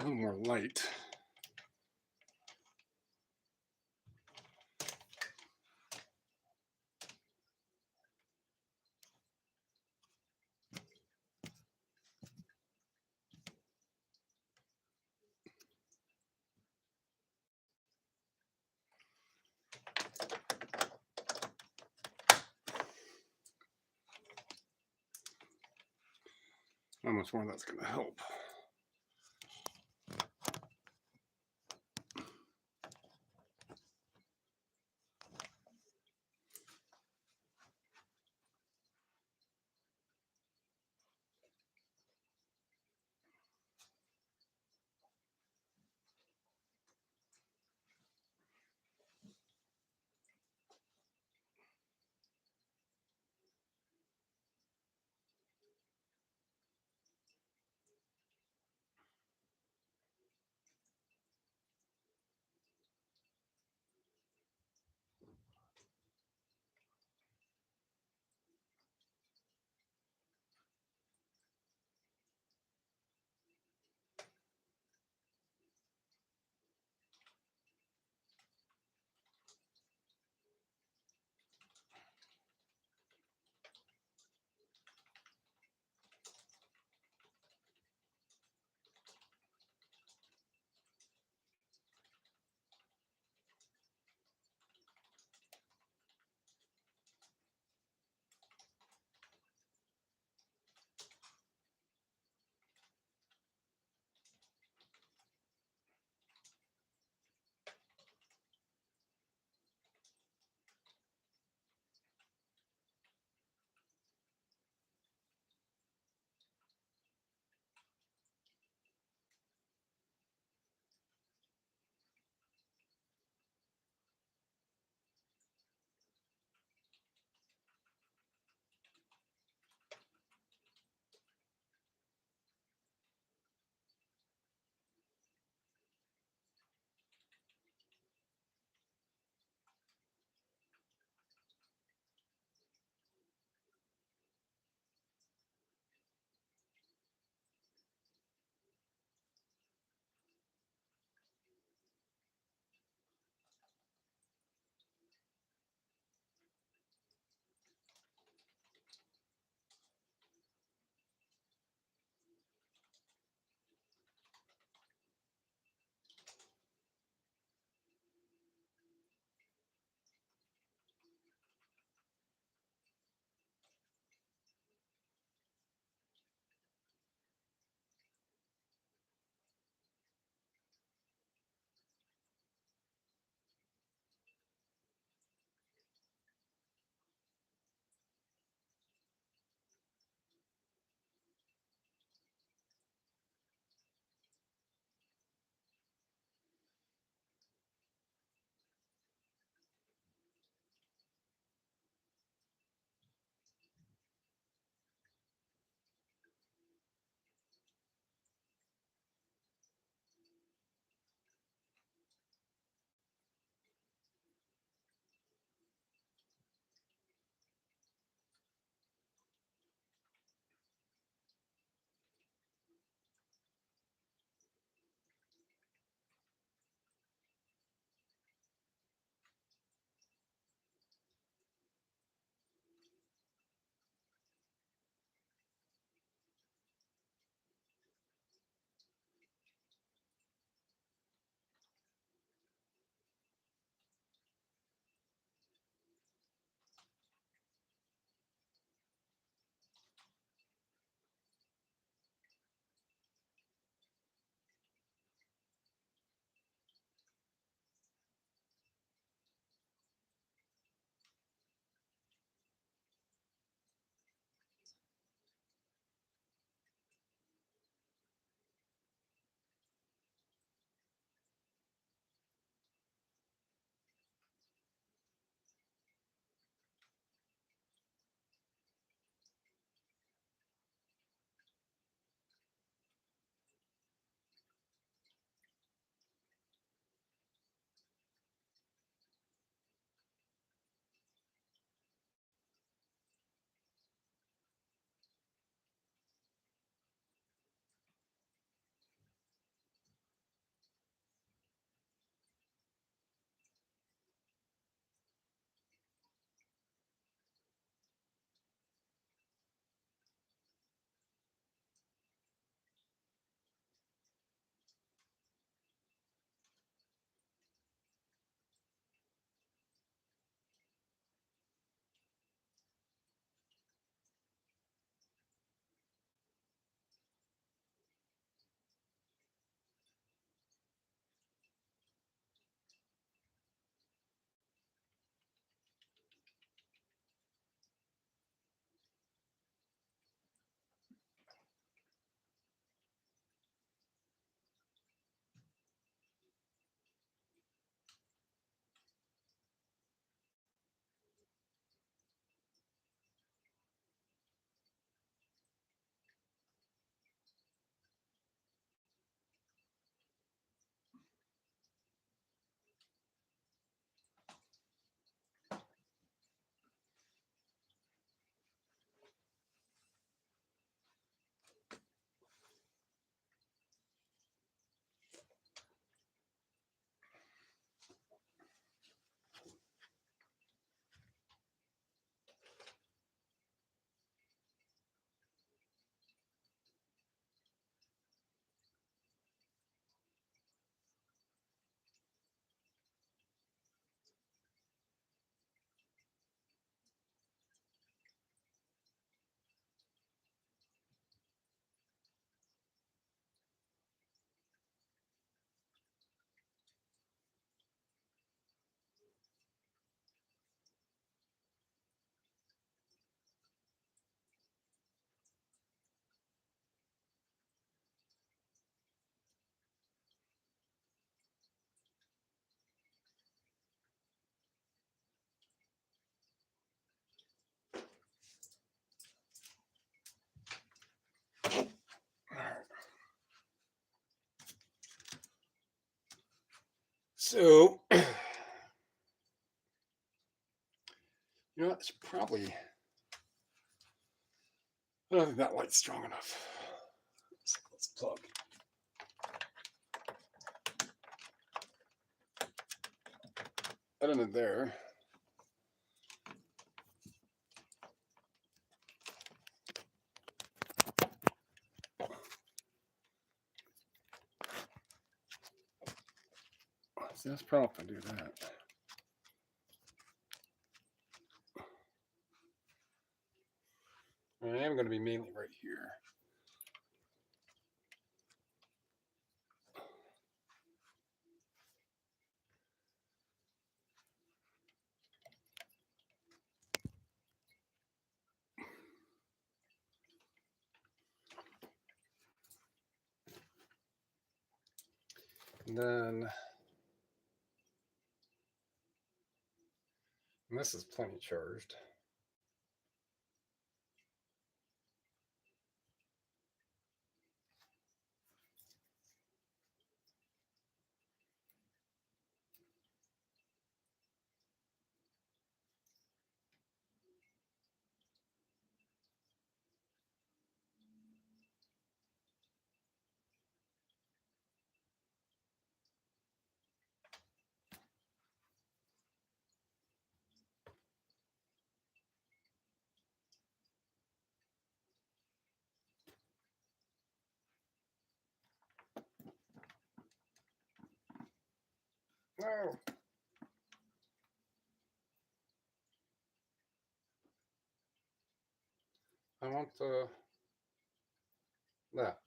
little more light. How much more that's going to help. So, you know what? It's probably, I don't think that light's strong enough. Let's plug. That in there. See, that's probably if I do that. I am going to be mainly right here. And then, and this is plenty charged. No. I want that.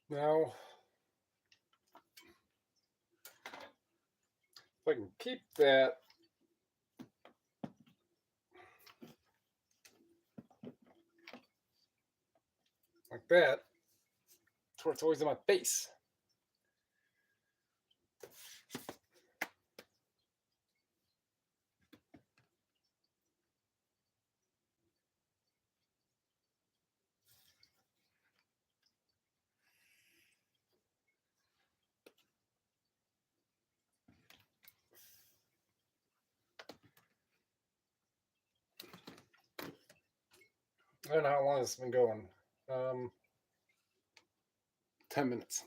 Now, if I can keep that like that, to where it's always in my face. I don't know how long this has been going. 10 minutes.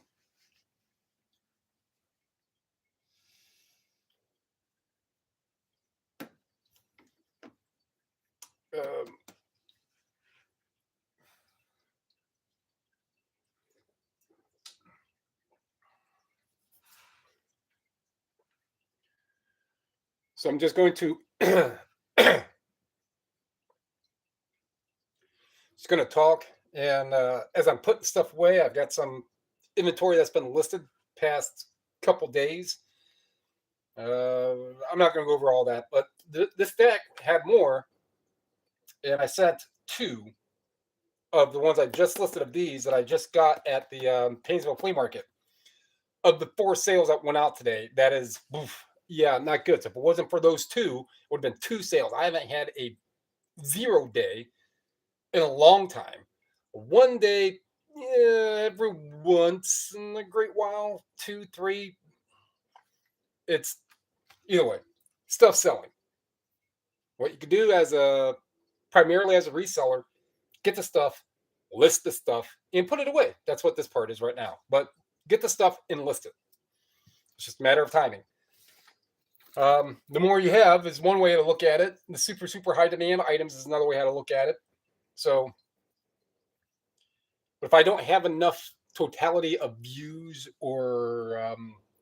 So I'm just going to talk, and as I'm putting stuff away, I've got some inventory that's been listed past couple days. I'm not going to go over all that, but this deck had more, and I sent 2 of the ones I just listed of these that I just got at the Painesville Flea Market. Of the 4 sales that went out today, that is, oof, yeah, not good. So if it wasn't for those 2, it would have been 2 sales. I haven't had a 0 day in a long time. 1 day, yeah, every once in a great while, 2, 3. It's either way, stuff selling. What you can do as primarily as a reseller, get the stuff, list the stuff, and put it away. That's what this part is right now. But get the stuff and list it. It's just a matter of timing. The more you have is one way to look at it. The super high demand items is another way how to look at it. So, but if I don't have enough totality of views or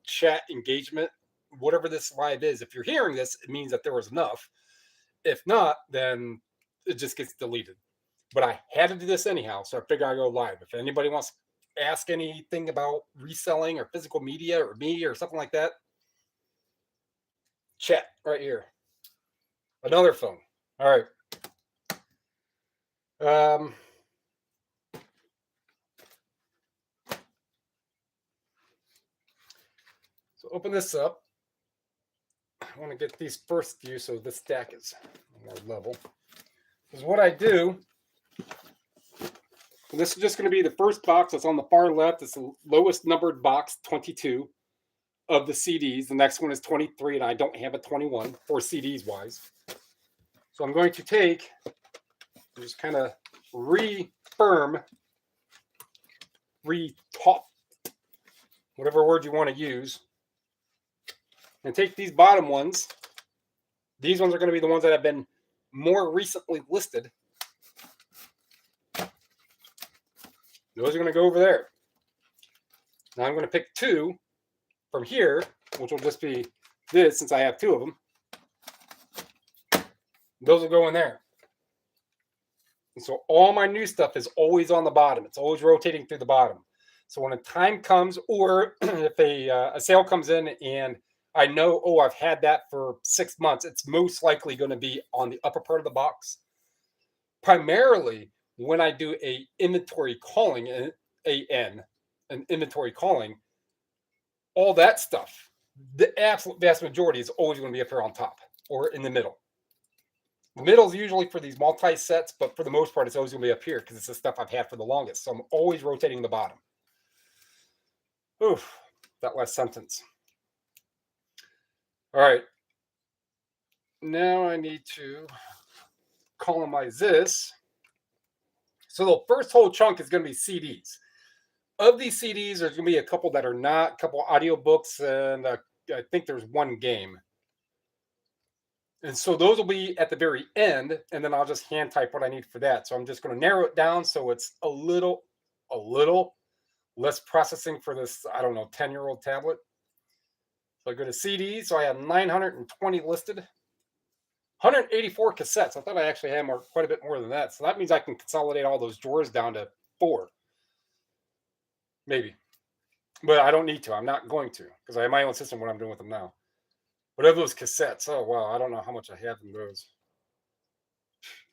chat engagement, whatever this live is, if you're hearing this, it means that there was enough. If not, then it just gets deleted. But I had to do this anyhow, so I figured I'd go live. If anybody wants to ask anything about reselling or physical media or me or something like that, chat right here. Another phone. All right. So open this up. I want to get these first few so this stack is more level. Because what I do And this is just going to be the first box that's on the far left. It's the lowest numbered box, 22 of the CDs. The next one is 23, and I don't have a 21 for CDs wise. So I'm going to take, just kind of reaffirm, retop, whatever word you want to use, and take these bottom ones. These ones are going to be the ones that have been more recently listed. Those are going to go over there. Now I'm going to pick two from here, which will just be this, since I have two of them. Those will go in there. And so all my new stuff is always on the bottom. It's always rotating through the bottom. So when a time comes, or if a sale comes in and I know, oh, I've had that for 6 months, it's most likely going to be on the upper part of the box. Primarily, when I do a inventory calling, an inventory calling, all that stuff, the absolute vast majority is always going to be up here on top or in the middle. The middle is usually for these multi-sets, but for the most part, it's always going to be up here because it's the stuff I've had for the longest. So I'm always rotating the bottom. Oof, that last sentence. All right. Now I need to columnize this. So the first whole chunk is going to be CDs. Of these CDs, there's going to be a couple that are not, a couple audiobooks, and I think there's one game. And so those will be at the very end, and then I'll just hand type what I need for that. So I'm just going to narrow it down so it's a little less processing for this, I don't know, 10-year-old tablet. So I go to CDs. So I have 920 listed. 184 cassettes. I thought I actually had quite a bit more than that. So that means I can consolidate all those drawers down to 4. Maybe. But I don't need to. I'm not going to, because I have my own system what I'm doing with them now. But of those cassettes, oh, wow, I don't know how much I have in those.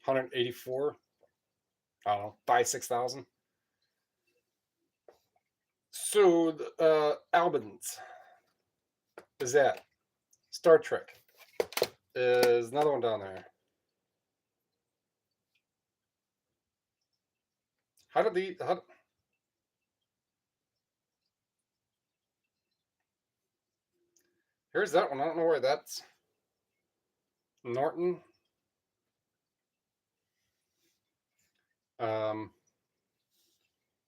184. I don't know, 5,000-6,000. So albums is that. Star Trek. Is another one down there. Here's that one. I don't know where that's. Norton.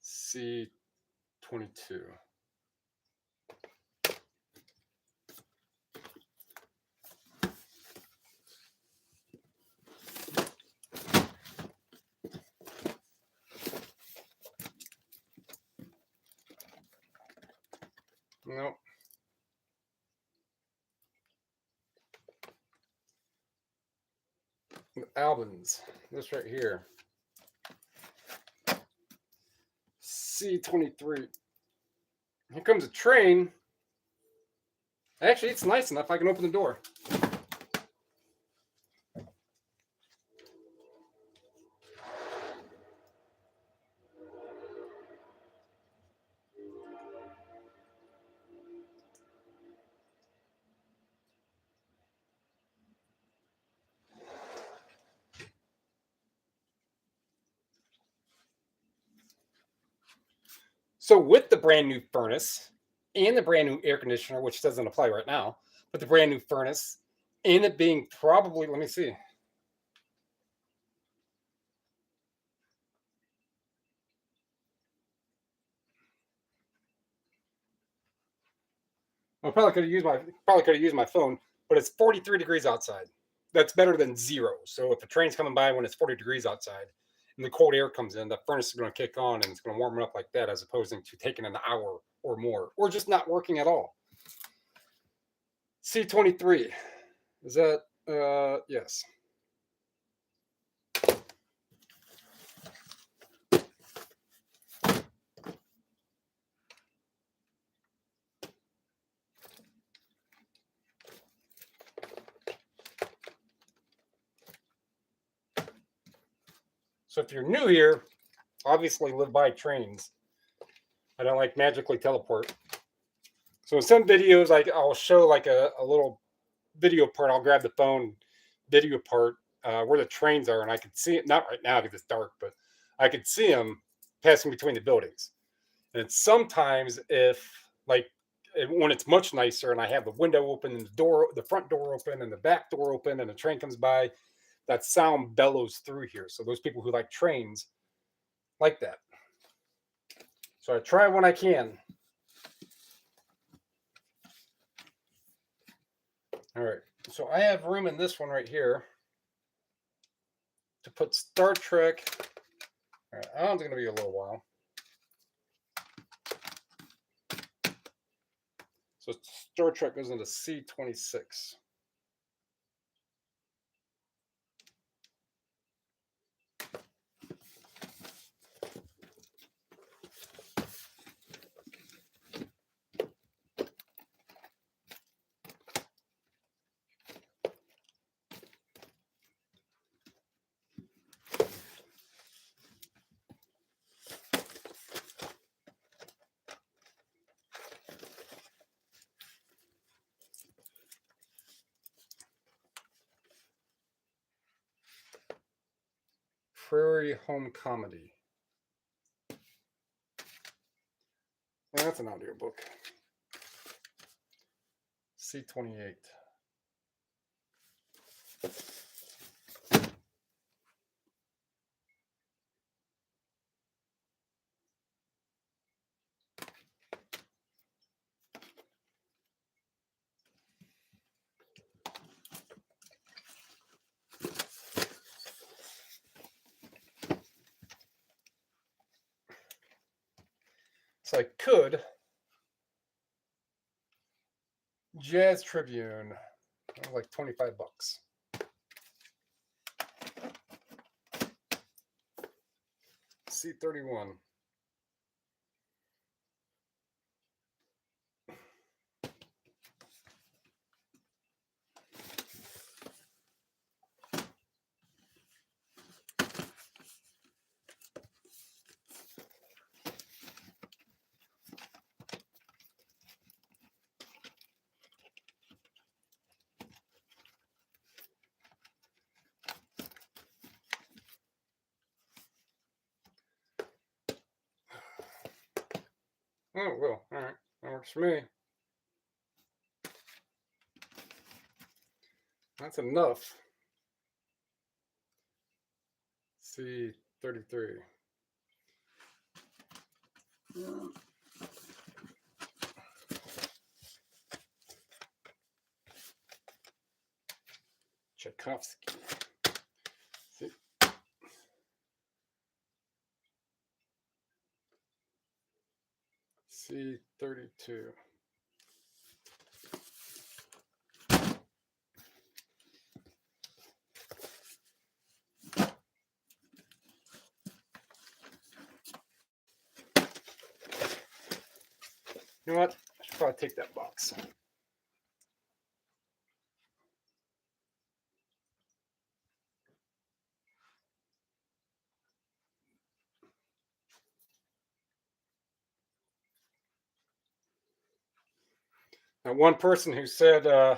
C22. Nope. Albums. This right here. C23. Here comes a train. Actually, it's nice enough I can open the door. So with the brand new furnace and the brand new air conditioner, which doesn't apply right now, but the brand new furnace and it being probably, let me see. I probably could have used my phone, but it's 43 degrees outside. That's better than 0. So if a train's coming by when it's 40 degrees outside and the cold air comes in, the furnace is going to kick on and it's going to warm it up like that, as opposed to taking an hour or more, or just not working at all. C23. Is that yes. So if you're new here, obviously live by trains. I don't like magically teleport. So in some videos, I'll show like a little video part. I'll grab the phone video part where the trains are, and I can see it. Not right now because it's dark, but I could see them passing between the buildings. And sometimes if like when it's much nicer and I have the window open and the front door open and the back door open and the train comes by, that sound bellows through here. So those people who like trains like that. So I try when I can. All right. So I have room in this one right here to put Star Trek. All right, that one's going to be a little while. So Star Trek goes into C26. Prairie Home Comedy. Well, that's an audiobook. C28. So I could Jazz Tribune, like $25. C31. Oh, well, all right. That works for me. That's enough. C33. Tchaikovsky. C32. You know what? I should probably take that box. Now, one person who said, I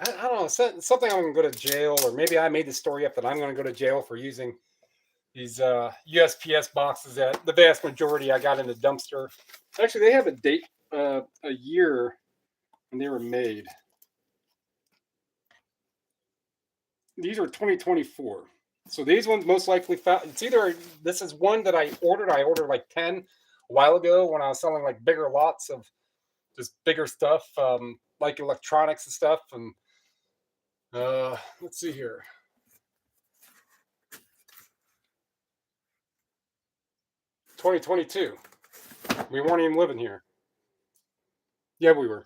don't know, something I'm going to go to jail, or maybe I made the story up that I'm going to go to jail for using these USPS boxes that the vast majority I got in the dumpster. Actually, they have a date, a year when they were made. These are 2024. So these ones most likely found. It's either this is one that I ordered. I ordered like 10 a while ago when I was selling like bigger lots of just bigger stuff, like electronics and stuff. And let's see here. $2022. We weren't even living here. Yeah, we were.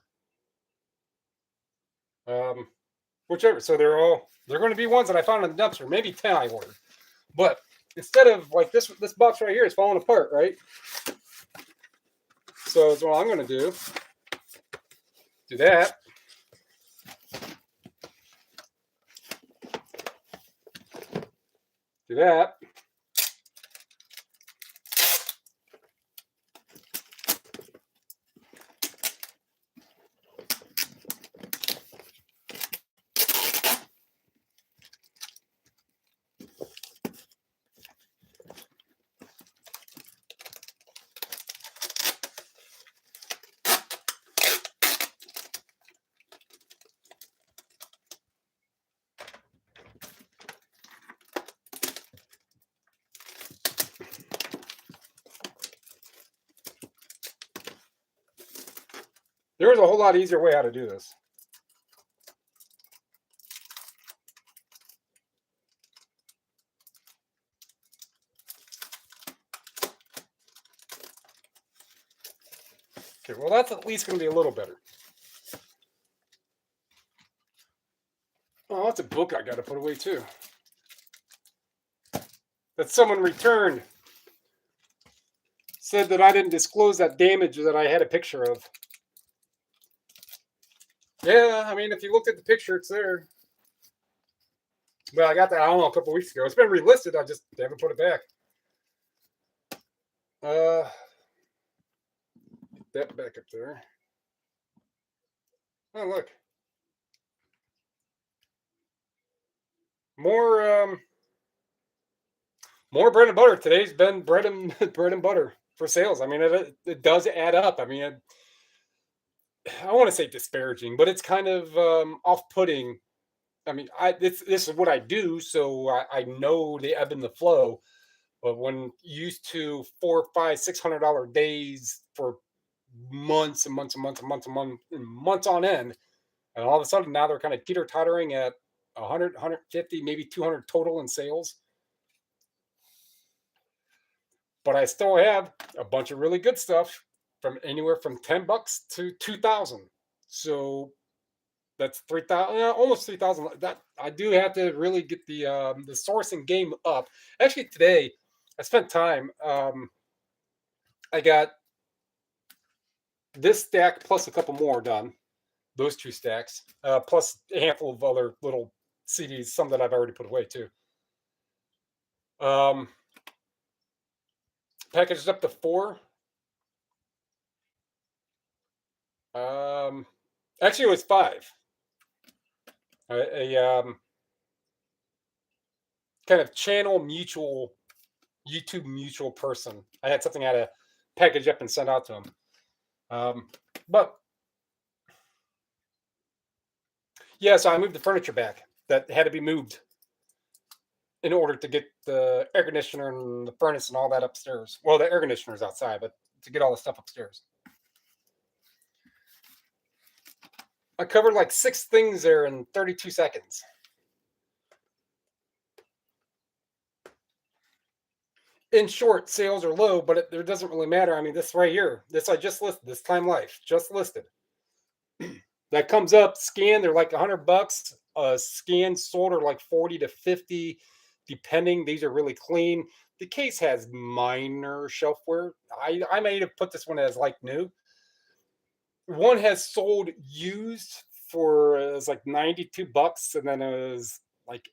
Whichever. So they're going to be ones that I found in the dumpster. Maybe 10 I ordered. But instead of like this box right here is falling apart, right? So what I'm going to do that. Do that. There's a whole lot easier way how to do this. Okay, well, that's at least going to be a little better. Oh, that's a book I got to put away too. That someone returned. Said that I didn't disclose that damage that I had a picture of. Yeah, I mean, if you looked at the picture, it's there. But I got that, I don't know, a couple weeks ago. It's been relisted. I just haven't put it back. That back up there. Oh, look. More bread and butter. Today's been bread and butter for sales. I mean, it does add up. I mean, I want to say disparaging, but it's kind of off-putting. I mean, this is what I do, so I know the ebb and the flow. But when used to $400, $500, $600 days for months and months and months and months and months and months on end, and all of a sudden now they're kind of teeter-tottering at 100, 150, maybe 200 total in sales. But I still have a bunch of really good stuff from anywhere from $10 to 2,000. So that's 3,000, almost 3,000. That I do have to really get the sourcing game up. Actually, today I spent time. I got this stack plus a couple more done. Those 2 stacks, plus a handful of other little CDs, some that I've already put away too. Packaged up to 4. Actually, it was 5. A kind of channel mutual, YouTube mutual person. I had something I had to package up and send out to him. But yeah, so I moved the furniture back. That had to be moved in order to get the air conditioner and the furnace and all that upstairs. Well, the air conditioner's outside, but to get all the stuff upstairs. I covered like 6 things there in 32 seconds. In short, sales are low, but it doesn't really matter. I mean, this right here, this I just listed, this Time Life, just listed. That comes up, scan, they're like $100. Scan sold are like 40 to 50, depending. These are really clean. The case has minor shelf wear. I may have put this one as like new. One has sold used for it was like $92, and then it was like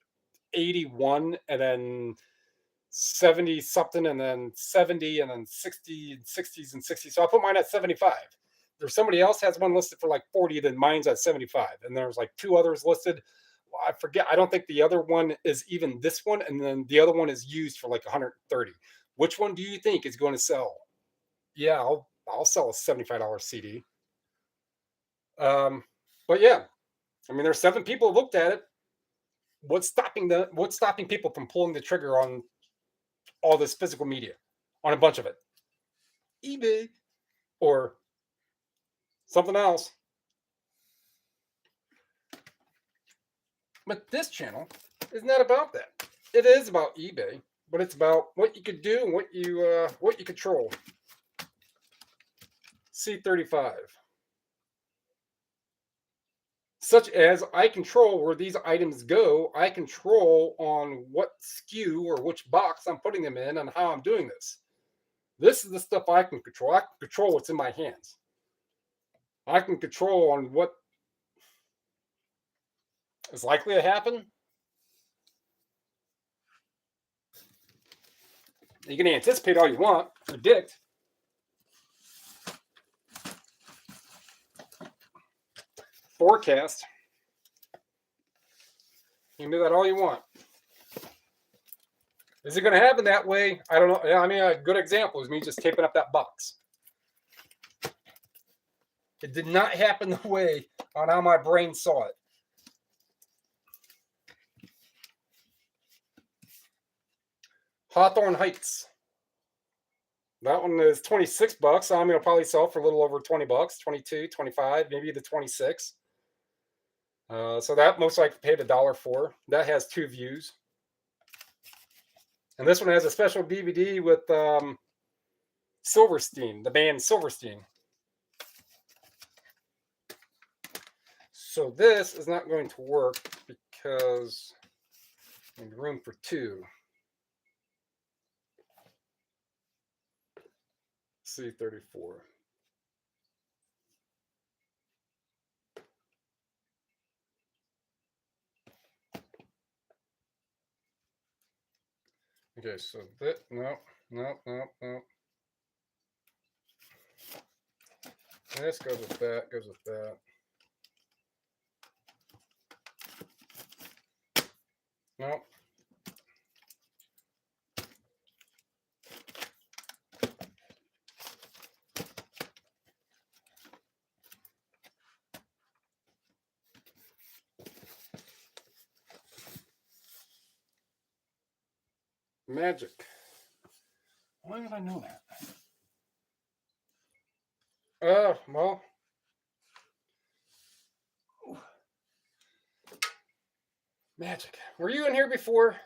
81, and then 70 something, and then 70, and then 60, 60s and 60s. So I put mine at 75. There's somebody else has one listed for like 40, then mine's at 75. And there's like 2 others listed. I forget. I don't think the other one is even this one, and then the other one is used for like 130. Which one do you think is going to sell? Yeah, I'll sell a $75 CD. But yeah, I mean, there's 7 people who looked at it. What's stopping people from pulling the trigger on all this physical media, on a bunch of it? eBay or something else. But this channel is not about that. It is about eBay, but it's about what you could do and what you control. C35. Such as I control where these items go. I control on what SKU or which box I'm putting them in and how I'm doing this. This is the stuff I can control. I can control what's in my hands. I can control on what is likely to happen. You can anticipate all you want, predict. Forecast. You can do that all you want. Is it going to happen that way? I don't know. I mean, a good example is me just taping up that box. It did not happen the way on how my brain saw it. Hawthorne Heights. That one is 26 bucks. I'm going to probably sell for a little over 20 bucks, 22, 25, maybe the 26. So that most likely paid $1 for. That has 2 views. And this one has a special DVD with Silverstein, the band Silverstein. So this is not going to work because I need room for 2. C34. Okay, so that, no. This goes with that, goes with that. No. Magic. Why did I know that? Well. Magic. Were you in here before?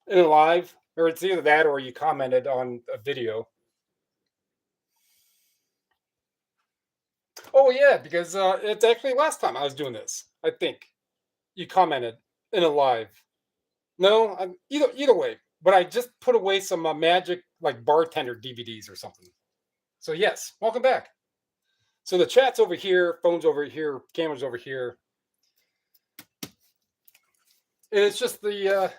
In a live? Or it's either that or you commented on a video. Oh, yeah, because it's actually last time I was doing this, I think. You commented in a live. No, either way. But I just put away some magic, like bartender DVDs or something. So, yes, welcome back. So, the chat's over here, phone's over here, camera's over here. And it's just the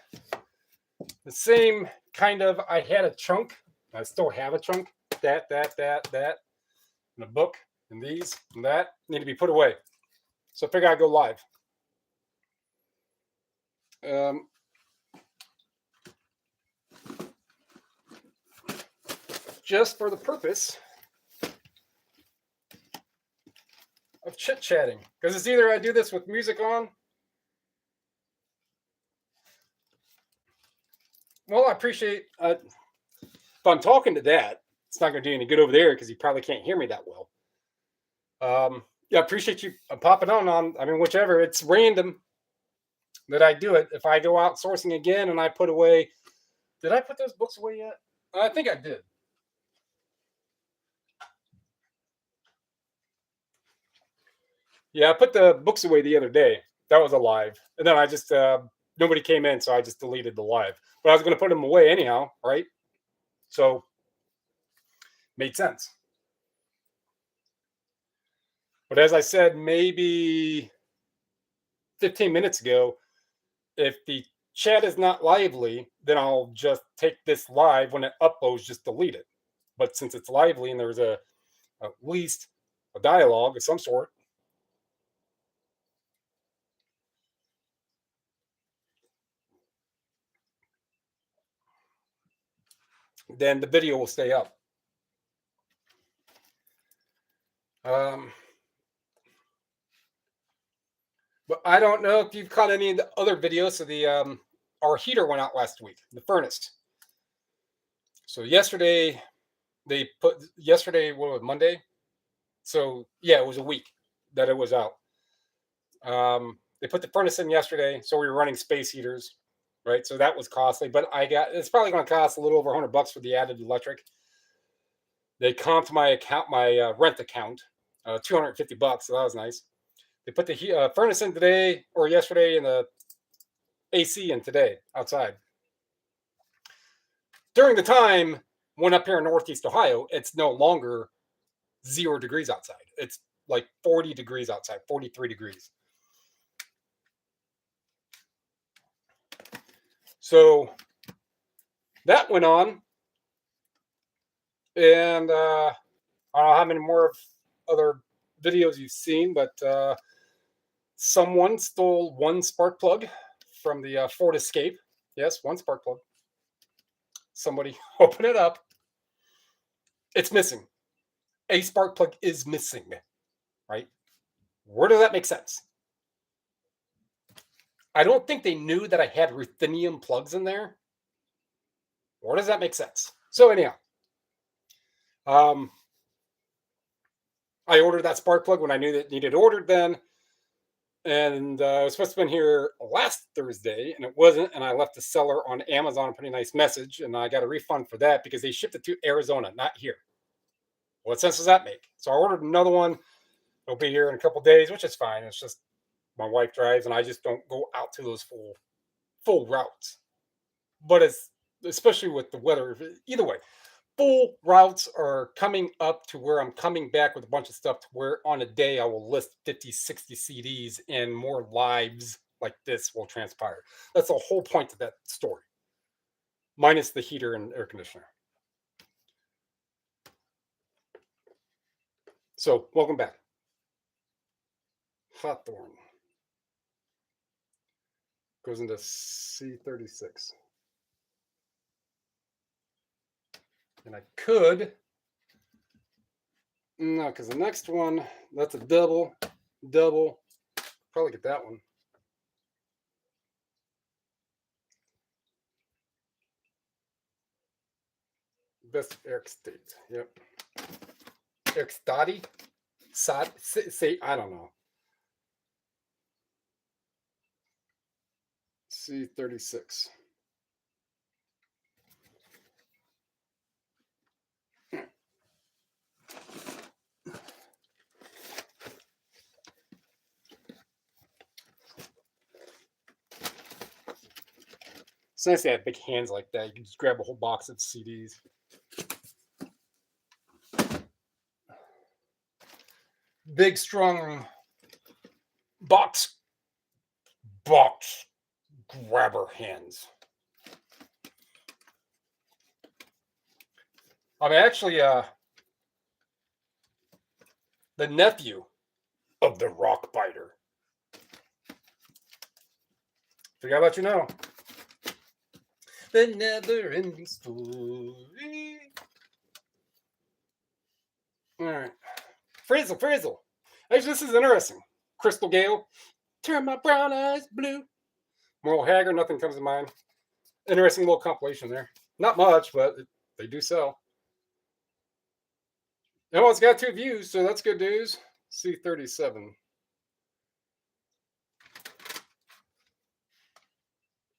same kind of, I had a chunk. I still have a chunk. That, and a book, and these, and that need to be put away. So I figure I'd go live. Just for the purpose of chit-chatting. Because it's either I do this with music on. Well, I appreciate, if I'm talking to that, it's not going to do any good over there because you probably can't hear me that well. Yeah, I appreciate you popping on, I mean, whichever. It's random that I do it. If I go out sourcing again and I put away, did I put those books away yet? I think I did. Yeah, I put the books away the other day. That was a live. And then I just, nobody came in, so I just deleted the live. But I was going to put them away anyhow, right? So, made sense. But as I said, maybe 15 minutes ago, if the chat is not lively, then I'll just take this live. When it uploads, just delete it. But since it's lively and there's at least a dialogue of some sort, then the video will stay up. But I don't know if you've caught any of the other videos. So the our heater went out last week, the furnace. So yesterday what was Monday? So yeah, it was a week that it was out. They put the furnace in yesterday, so we were running space heaters, right? So that was costly, but it's probably going to cost a little over $100 for the added electric. They comped my account, my rent account, $250, so that was nice. They put the furnace in today or yesterday, and the AC in today outside. During the time when up here in Northeast Ohio, it's no longer 0 degrees outside. It's like 40 degrees outside, 43 degrees. So that went on. And I don't know how many more of other videos you've seen, but someone stole one spark plug from the Ford Escape. Yes, one spark plug. Somebody open it up. It's missing. A spark plug is missing, right? Where does that make sense? I don't think they knew that I had ruthenium plugs in there. Where does that make sense? So anyhow, Um, I ordered that spark plug when I knew that it needed ordered then. And it was supposed to have been here last Thursday, and it wasn't. And I left the seller on Amazon a pretty nice message, and I got a refund for that because they shipped it to Arizona, not here. What sense does that make? So I ordered another one. It'll be here in a couple days, which is fine. It's just my wife drives, and I just don't go out to those full routes. But it's especially with the weather. Either way, full routes are coming up to where I'm coming back with a bunch of stuff to where on a day I will list 50, 60 CDs and more lives like this will transpire. That's the whole point of that story, minus the heater and air conditioner. So, welcome back. Hawthorne goes into C36. And I could, no, because the next one, that's a double, probably get that one. Best Eric State, yep. Eric Stoddy? Say, I don't know. C36. It's nice to have big hands like that. You can just grab a whole box of CDs. Big, strong box grabber hands. I'm actually the nephew of the rock biter. Figured I'd let you know. The never-ending story. All right. Frizzle. Actually, this is interesting. Crystal Gale. Turn my brown eyes blue. Moral Haggard, nothing comes to mind. Interesting little compilation there. Not much, but they do sell. And it's got 2 views, so that's good news. C37.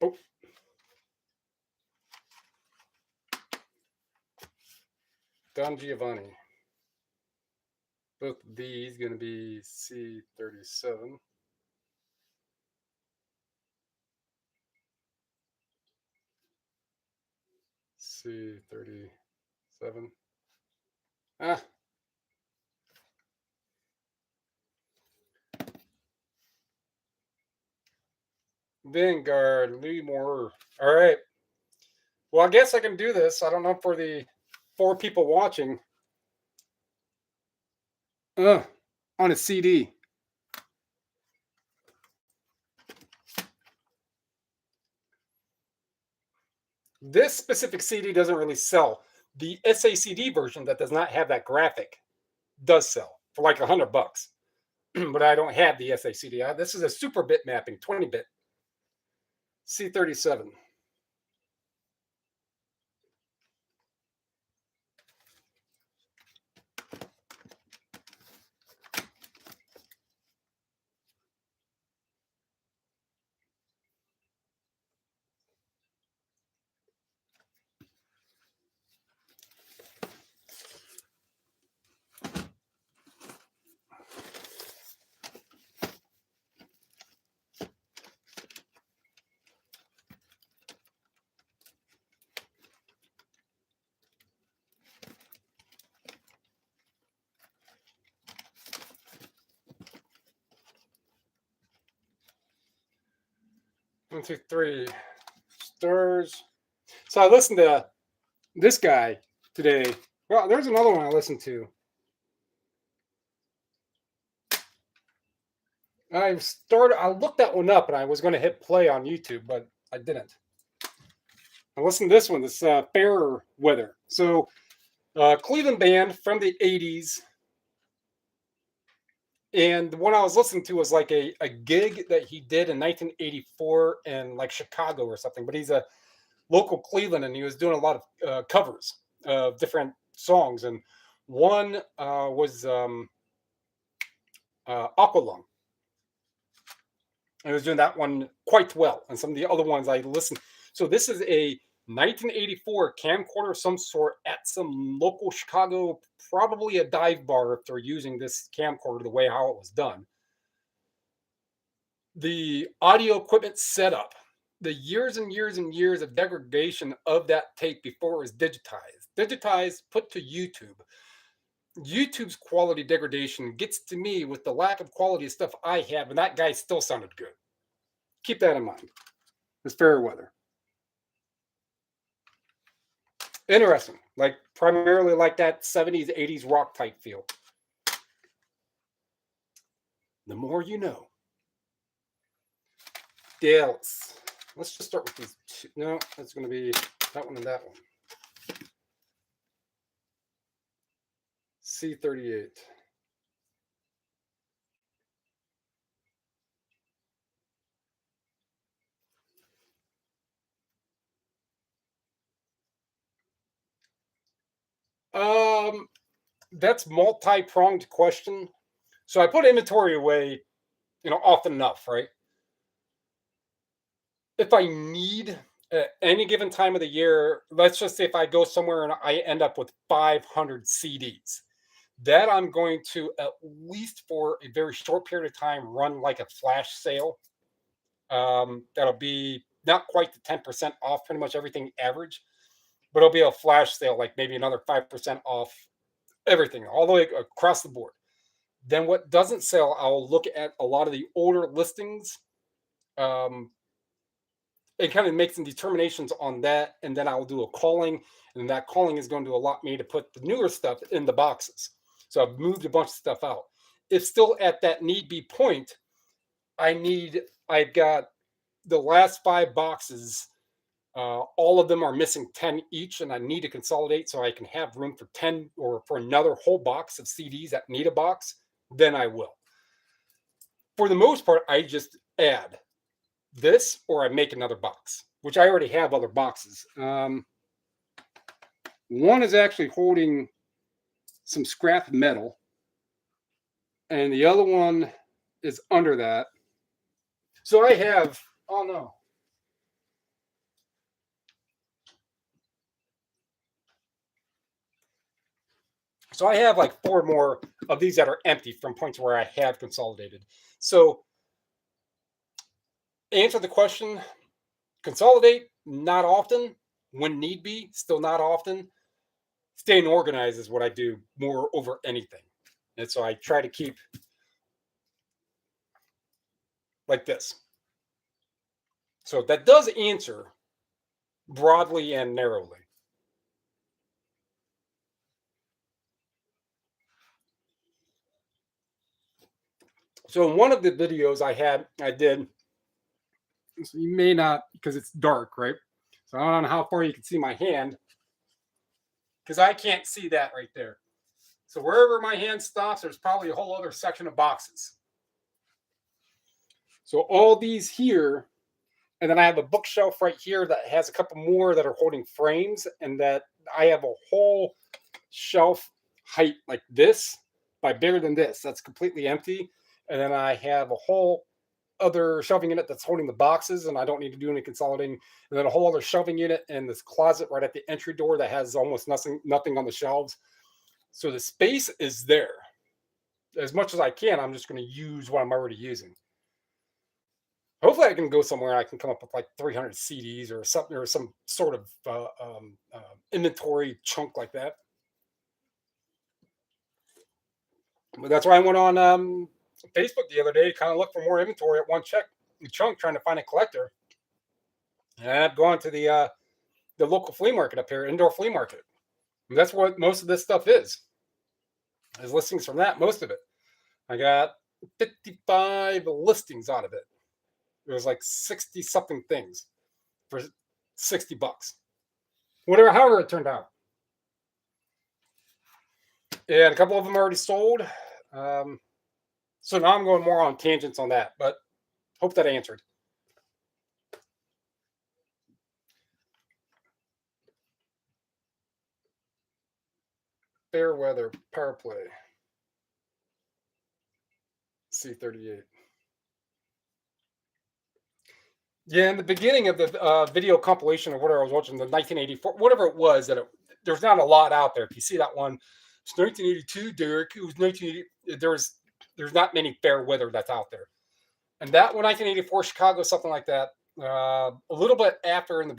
Oh. Don Giovanni. Both of these going to be C37. C37. Vanguard, Lee Moore. All right. Well, I guess I can do this. I don't know for the 4 people watching. On a CD. This specific CD doesn't really sell. The SACD version that does not have that graphic does sell for like $100. But I don't have the SACD. This is a super bit mapping, 20-bit. C37. One, two, three. Stars. So I listened to this guy today. Well, there's another one I listened to. I looked that one up and I was going to hit play on YouTube, but I didn't. I listened to this one, this Fairer Weather. So Cleveland band from the 80s. And the one I was listening to was like a gig that he did in 1984 in like Chicago or something. But he's local Cleveland, and he was doing a lot of covers of different songs. And One was Aqualung. I was doing that one quite well, and some of the other ones I listened. So this is a 1984 camcorder of some sort at some local Chicago, probably a dive bar if they're using this camcorder the way how it was done. The audio equipment setup, the years and years and years of degradation of that tape before it was digitized, put to YouTube. YouTube's quality degradation gets to me with the lack of quality of stuff I have, and that guy still sounded good. Keep that in mind. It's fair weather. Interesting. Like primarily like that 70s, 80s rock type feel. The more you know. Dallas. Let's just start with these two. No, that's going to be that one and that one. C38. That's multi-pronged question. So I put inventory away, often enough, right? If I need at any given time of the year, let's just say if I go somewhere and I end up with 500 CDs, that I'm going to at least for a very short period of time run like a flash sale. That'll be not quite the 10% off pretty much everything average, but it'll be a flash sale, like maybe another 5% off everything, all the way across the board. Then what doesn't sell, I'll look at a lot of the older listings, um, and kind of make some determinations on that, and then I'll do a calling, and that calling is going to allot me to put the newer stuff in the boxes. So I've moved a bunch of stuff out. If still at that need be point, I've got the last 5 boxes. All of them are missing 10 each, and I need to consolidate so I can have room for 10 or for another whole box of CDs that need a box. Then I will. For the most part, I just add this or I make another box, which I already have other boxes. One is actually holding some scrap metal, and the other one is under that. So I have, oh no. So I have like 4 more of these that are empty from points where I have consolidated. So answer the question, consolidate, not often. When need be, still not often. Staying organized is what I do more over anything. And so I try to keep like this. So that does answer broadly and narrowly. So in one of the videos I did, so you may not, because it's dark, right? So I don't know how far you can see my hand, because I can't see that right there. So wherever my hand stops, there's probably a whole other section of boxes. So all these here, and then I have a bookshelf right here that has a couple more that are holding frames, and that I have a whole shelf height like this by bigger than this. That's completely empty. And then I have a whole other shelving unit that's holding the boxes, and I don't need to do any consolidating. And then a whole other shelving unit in this closet right at the entry door that has almost nothing on the shelves. So the space is there. As much as I can, I'm just going to use what I'm already using. Hopefully, I can go somewhere. I can come up with like 300 CDs or something, or some sort of inventory chunk like that. But that's why I went on Facebook the other day to kind of look for more inventory at one chunk, trying to find a collector. And I've gone to the local flea market up here, indoor flea market. And that's what most of this stuff is listings from that. Most of it. I got 55 listings out of it. It was like 60 something things for $60. However it turned out. And a couple of them already sold. So now I'm going more on tangents on that, but hope that answered. Fair weather, power play. C38. Yeah, in the beginning of the video compilation of whatever I was watching, the 1984, whatever it was, there's not a lot out there. If you see that one, it's 1982, Derek. It was 1980. There's not many fair weather that's out there. And that one, 1984, Chicago, something like that. A little bit after in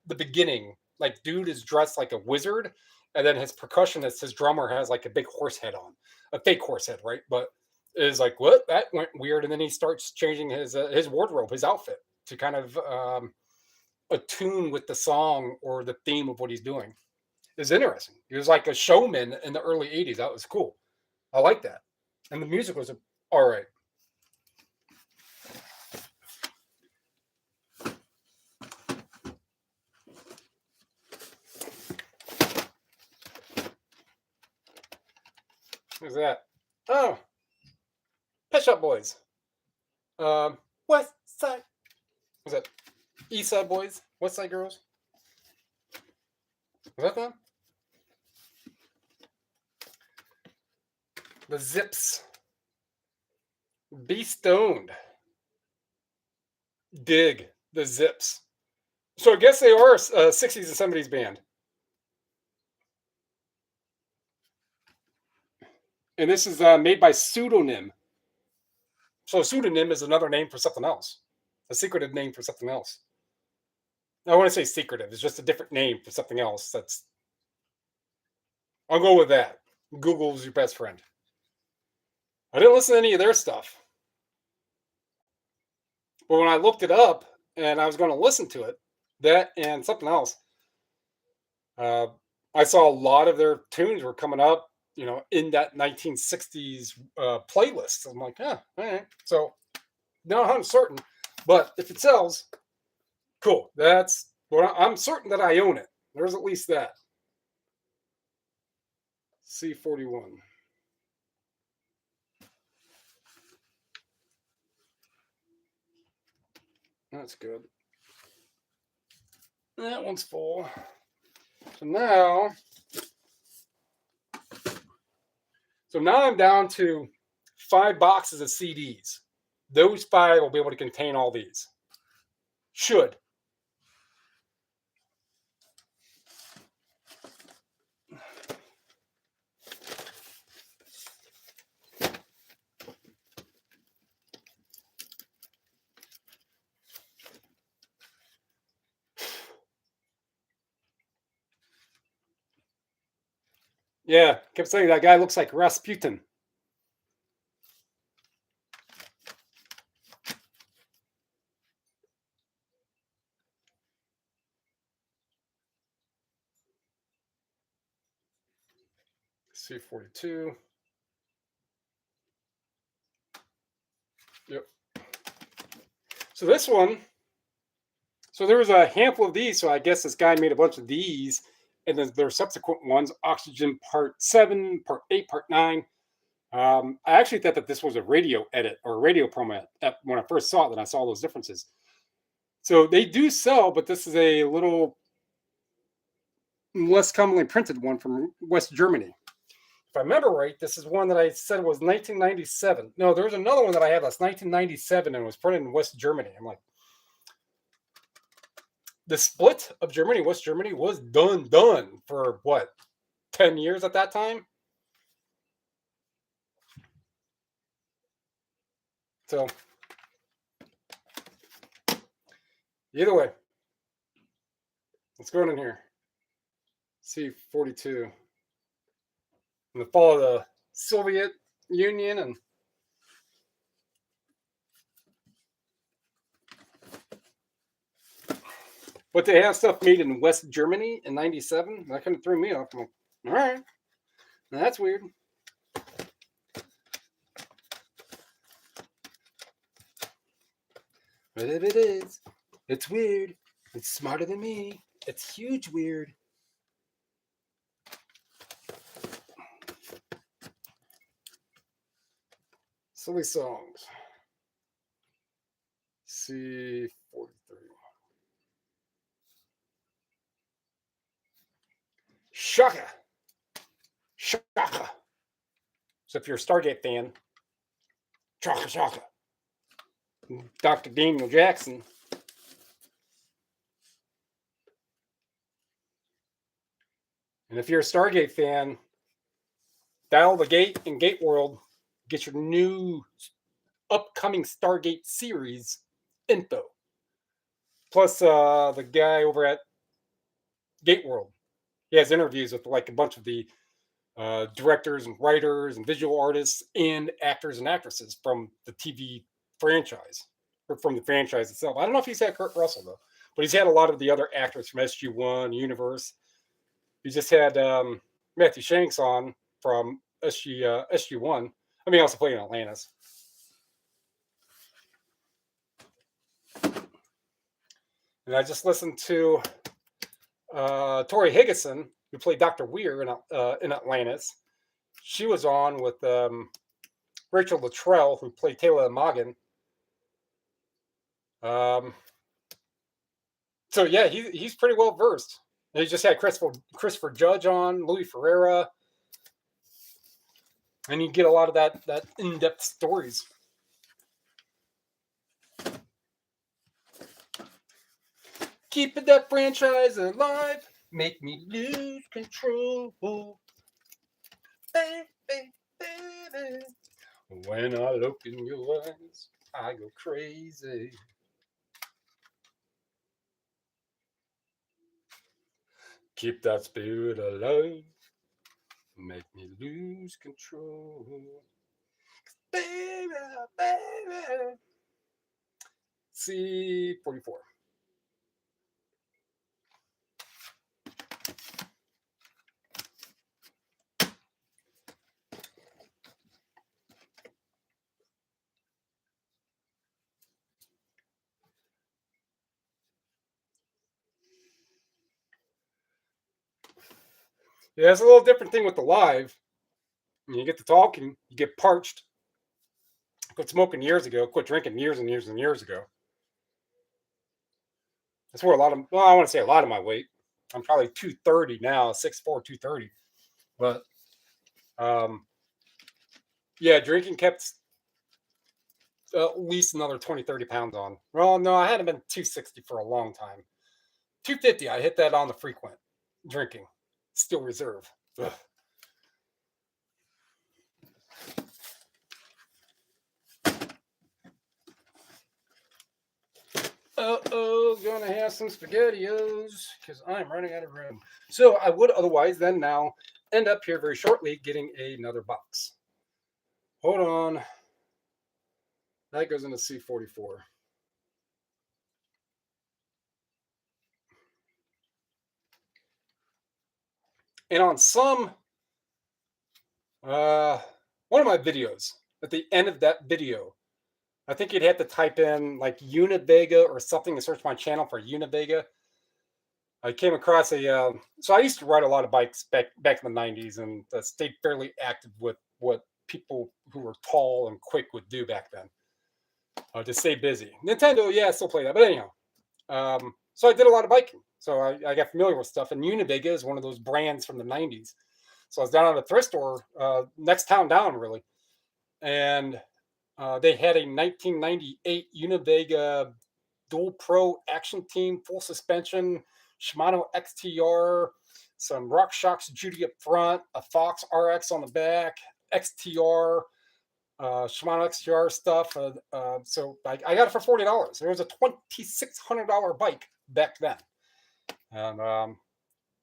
the beginning, like dude is dressed like a wizard, and then his percussionist, his drummer, has like a big horse head on, a fake horse head, right? But is like, what? That went weird, and then he starts changing his wardrobe, his outfit, to kind of attune with the song or the theme of what he's doing. It's interesting. He was like a showman in the early '80s. That was cool. I like that, and the music was all right. What's that? Oh, Pet Shop Boys. West Side. What's that? East Side Boys. West Side Girls. Was that them? The Zips. Be Stoned. Dig the Zips. So I guess they are a 60s and 70s band. And this is made by Pseudonym. So a pseudonym is another name for something else. A secretive name for something else. I want to say secretive. It's just a different name for something else. I'll go with that. Google's your best friend. I didn't listen to any of their stuff. But when I looked it up and I was going to listen to it, that and something else, I saw a lot of their tunes were coming up, in that 1960s playlist. I'm like, all right. So, not uncertain, but if it sells, cool. That's what I'm certain that I own it. There's at least that. C41. That's good. That one's full. So now I'm down to 5 boxes of CDs. Those 5 will be able to contain all these. Should. Yeah, kept saying that guy looks like Rasputin. C42. Yep. So this one, there was a handful of these. So I guess this guy made a bunch of these, and then there are subsequent ones: Oxygen Part 7, Part 8, Part 9. I actually thought that this was a radio edit or a radio promo when I first saw it. Then I saw those differences. So they do sell, but this is a little less commonly printed one from West Germany. If I remember right, this is one that I said was 1997. No, there's another one that I had that's 1997 and was printed in West Germany. I'm like, the split of Germany, West Germany, was done for what, 10 years at that time? So, either way, let's go in here. C42. In the fall of the Soviet Union and but they have stuff made in West Germany in 97. That kind of threw me off. I'm like, all right, that's weird. Whatever it is, it's weird. It's smarter than me. It's huge weird. Silly songs. C43. Shaka. Shaka. So if you're a Stargate fan, shaka shaka. Dr. Daniel Jackson. And if you're a Stargate fan, dial the gate in Gate World, get your new upcoming Stargate series info. Plus, the guy over at Gate World, he has interviews with like a bunch of the directors and writers and visual artists and actors and actresses from the TV franchise or from the franchise itself. I don't know if he's had Kurt Russell though, but he's had a lot of the other actors from SG1 Universe. He just had Matthew Shanks on from SG1. I mean, he also played in Atlantis. And I just listened to Tori Higgison, who played Dr. Weir in Atlantis. She was on with Rachel Luttrell, who played Taylor Magan. So yeah, he's pretty well versed. And he just had Christopher Judge on, Louis Ferreira, and you get a lot of that in-depth stories. Keeping that franchise alive, make me lose control. Baby, baby. When I look in your eyes, I go crazy. Keep that spirit alive. Make me lose control. Baby, baby. C44. Yeah, it's a little different thing with the live. When you get to talking, you get parched. Quit smoking years ago. Quit drinking years and years and years ago. That's where I want to say a lot of my weight. I'm probably 230 now, 6'4", 230. But yeah, drinking kept at least another 20, 30 pounds on. Well, no, I hadn't been 260 for a long time. 250, I hit that on the frequent drinking. Still reserve. Ugh. Uh-oh, gonna have some SpaghettiOs because I'm running out of room. So I would otherwise then now end up here very shortly getting another box. Hold on. That goes into C44. And on some, one of my videos, at the end of that video, I think you'd have to type in like Univega or something to search my channel for Univega. I came across so I used to ride a lot of bikes back in the 90s and stayed fairly active with what people who were tall and quick would do back then to stay busy. Nintendo, yeah, I still play that. But anyhow, so I did a lot of biking. So I got familiar with stuff. And Univega is one of those brands from the 90s. So I was down at a thrift store, next town down, really. And they had a 1998 Univega Dual Pro Action Team, full suspension, Shimano XTR, some RockShox Judy up front, a Fox RX on the back, XTR, Shimano XTR stuff. So I got it for $40. It was a $2,600 bike back then. And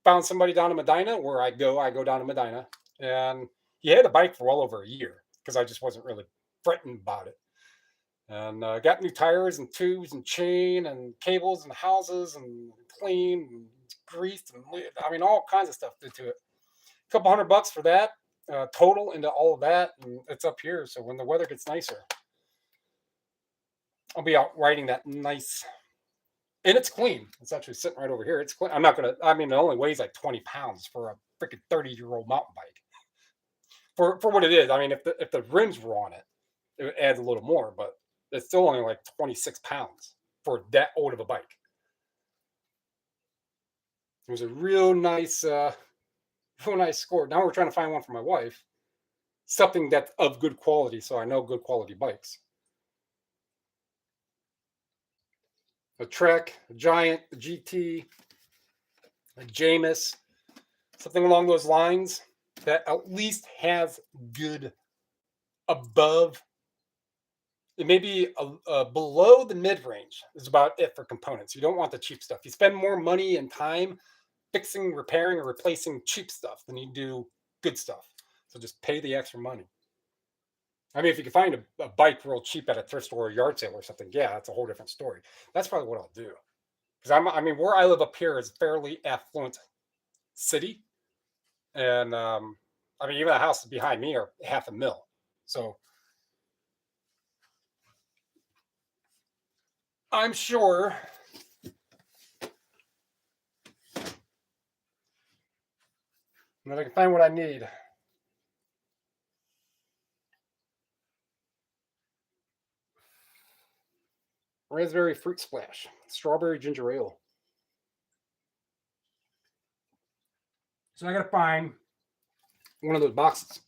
found somebody down in Medina where I go down to Medina. And he had a bike for well over a year because I just wasn't really frightened about it. And got new tires and tubes and chain and cables and houses and cleaned and greased and I mean all kinds of stuff did to it. A couple $100 for that total into all of that, and it's up here. So when the weather gets nicer, I'll be out riding that nice, and it's clean. It's actually sitting right over here. It's clean. I'm not gonna. I mean, it only weighs like 20 pounds for a freaking 30-year-old mountain bike. For what it is, I mean, if the rims were on it, it adds a little more, but it's still only like 26 pounds for that old of a bike. It was a real nice when I scored. Now we're trying to find one for my wife, something that's of good quality, so I know good quality bikes. A Trek, a Giant, a GT, a Jameis, something along those lines that at least has good above. It may be below the mid range is about it for components. You don't want the cheap stuff. You spend more money and time fixing, repairing, or replacing cheap stuff than you do good stuff. So just pay the extra money. I mean, if you can find a bike real cheap at a thrift store or yard sale or something, yeah, that's a whole different story. That's probably what I'll do. Because I mean, where I live up here is fairly affluent city, and I mean, even the houses behind me are $500,000. So I'm sure that I can find what I need. Raspberry fruit splash, strawberry ginger ale. So I gotta find one of those boxes.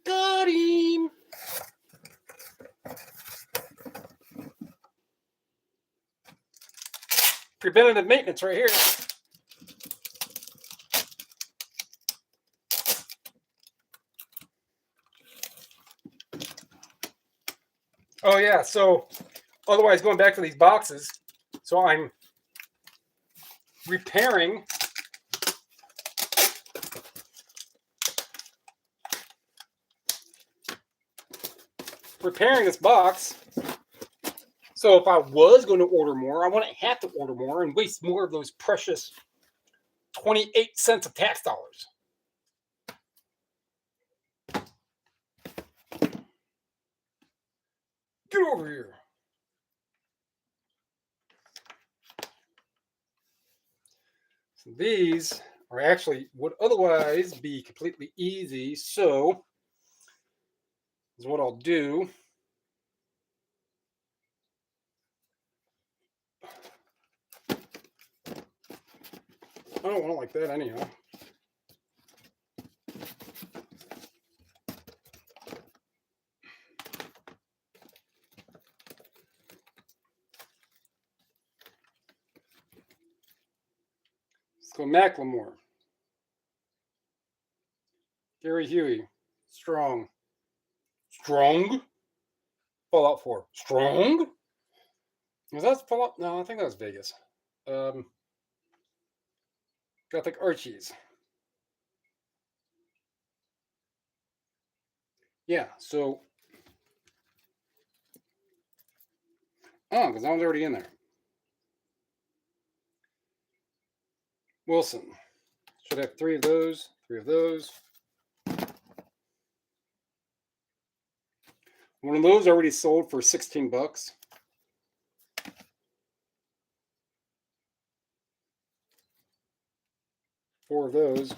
Got him. Preventative maintenance right here. Oh yeah, so otherwise going back to these boxes, so I'm repairing this box. So if I was going to order more, I wouldn't have to order more and waste more of those precious 28 cents of tax dollars. Get over here. So these are actually would otherwise be completely easy. So is what I'll do. I don't want it like that anyhow. Let's go Macklemore. Gary Huey. Strong. Strong? Fallout 4. Strong? Was that Fallout? No, I think that was Vegas. Gothic Archies. Yeah, so. Oh, because I was already in there. Wilson. Should have 3 of those. 3 of those. One of those already sold for $16. Four of those.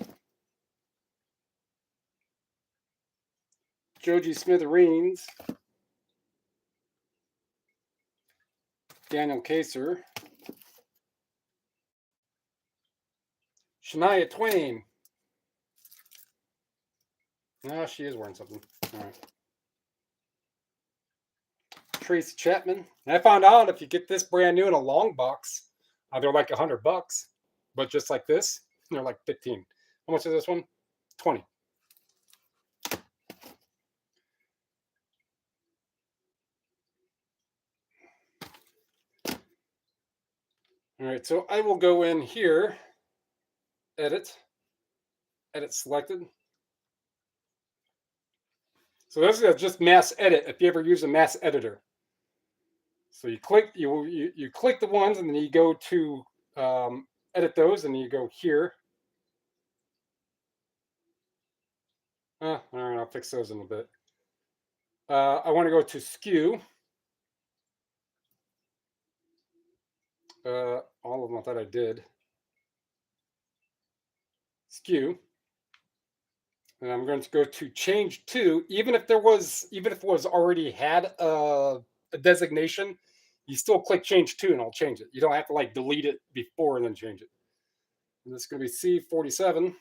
Joji Smithereens. Daniel Kaser. Shania Twain. No, she is wearing something. All right. Tracy Chapman. And I found out if you get this brand new in a long box, they're like $100. But just like this, they're like 15. How much is this one? 20. All right, so I will go in here, edit selected. So this is just mass edit if you ever use a mass editor. So you click you click the ones and then you go to edit those and you go here. All right, I'll fix those in a bit. I want to go to skew. All of them I thought I did. SKU. And I'm going to go to change to, even if it was already had a designation, you still click change to and I'll change it. You don't have to like delete it before and then change it. And this is going to be C47.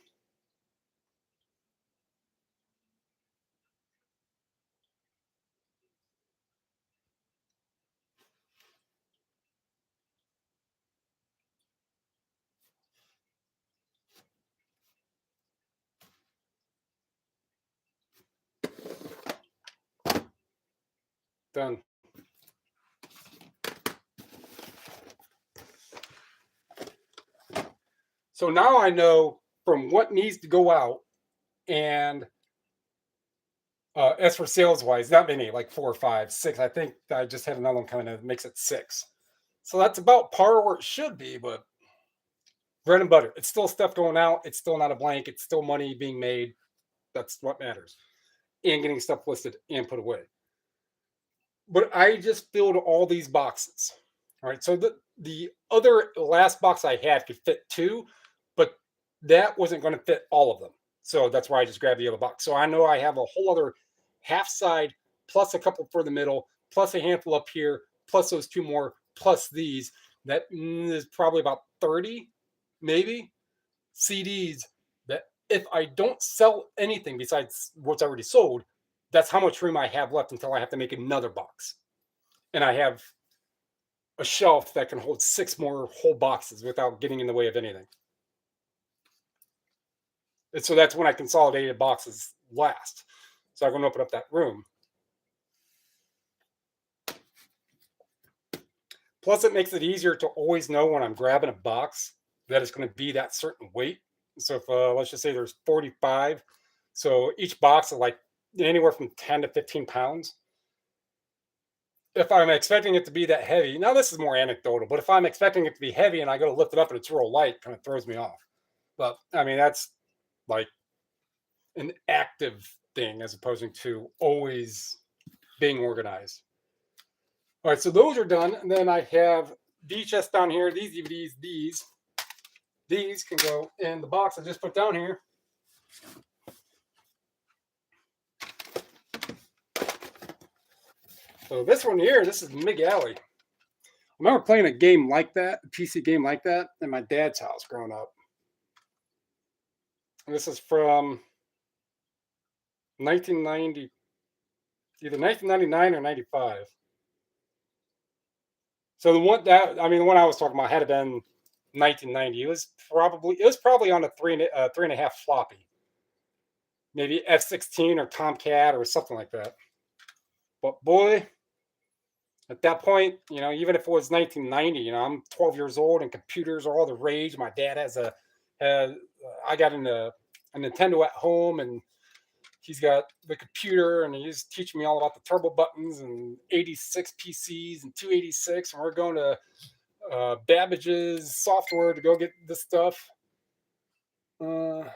Done. So now I know from what needs to go out, and as for sales wise, not many, like 4 or 5, 6. I think I just had another one coming in that makes it 6. So that's about par where it should be, but bread and butter. It's still stuff going out. It's still not a blank. It's still money being made. That's what matters. And getting stuff listed and put away. But I just filled all these boxes. All right. So the other last box I had could fit 2, but that wasn't going to fit all of them. So that's why I just grabbed the other box. So I know I have a whole other half side plus a couple for the middle, plus a handful up here, plus those 2 more, plus these. That is probably about 30, maybe, CDs that if I don't sell anything besides what's already sold, that's how much room I have left until I have to make another box. And I have a shelf that can hold 6 more whole boxes without getting in the way of anything. And so that's when I consolidated boxes last. So I'm going to open up that room. Plus, it makes it easier to always know when I'm grabbing a box that it's going to be that certain weight. So if let's just say there's 45, so each box is like anywhere from 10 to 15 pounds. If I'm expecting it to be that heavy, now this is more anecdotal, but if I'm expecting it to be heavy and I go to lift it up and it's real light, it kind of throws me off. But I mean, that's like an active thing as opposed to always being organized. All right, so those are done. And then I have VHS down here, these DVDs, these can go in the box I just put down here. So this one here, this is Mig Alley. I remember playing a game like that, a PC game like that, in my dad's house growing up. And this is from 1990, either 1999 or 95. So the one the one I was talking about had to been 1990. It was probably on a 3.5 floppy, maybe F16 or Tomcat or something like that. But boy, at that point, even if it was 1990, I'm 12 years old and computers are all the rage. My dad I got a Nintendo at home, and he's got the computer, and he's teaching me all about the turbo buttons and 86 PCs and 286. And we're going to Babbage's software to go get this stuff. And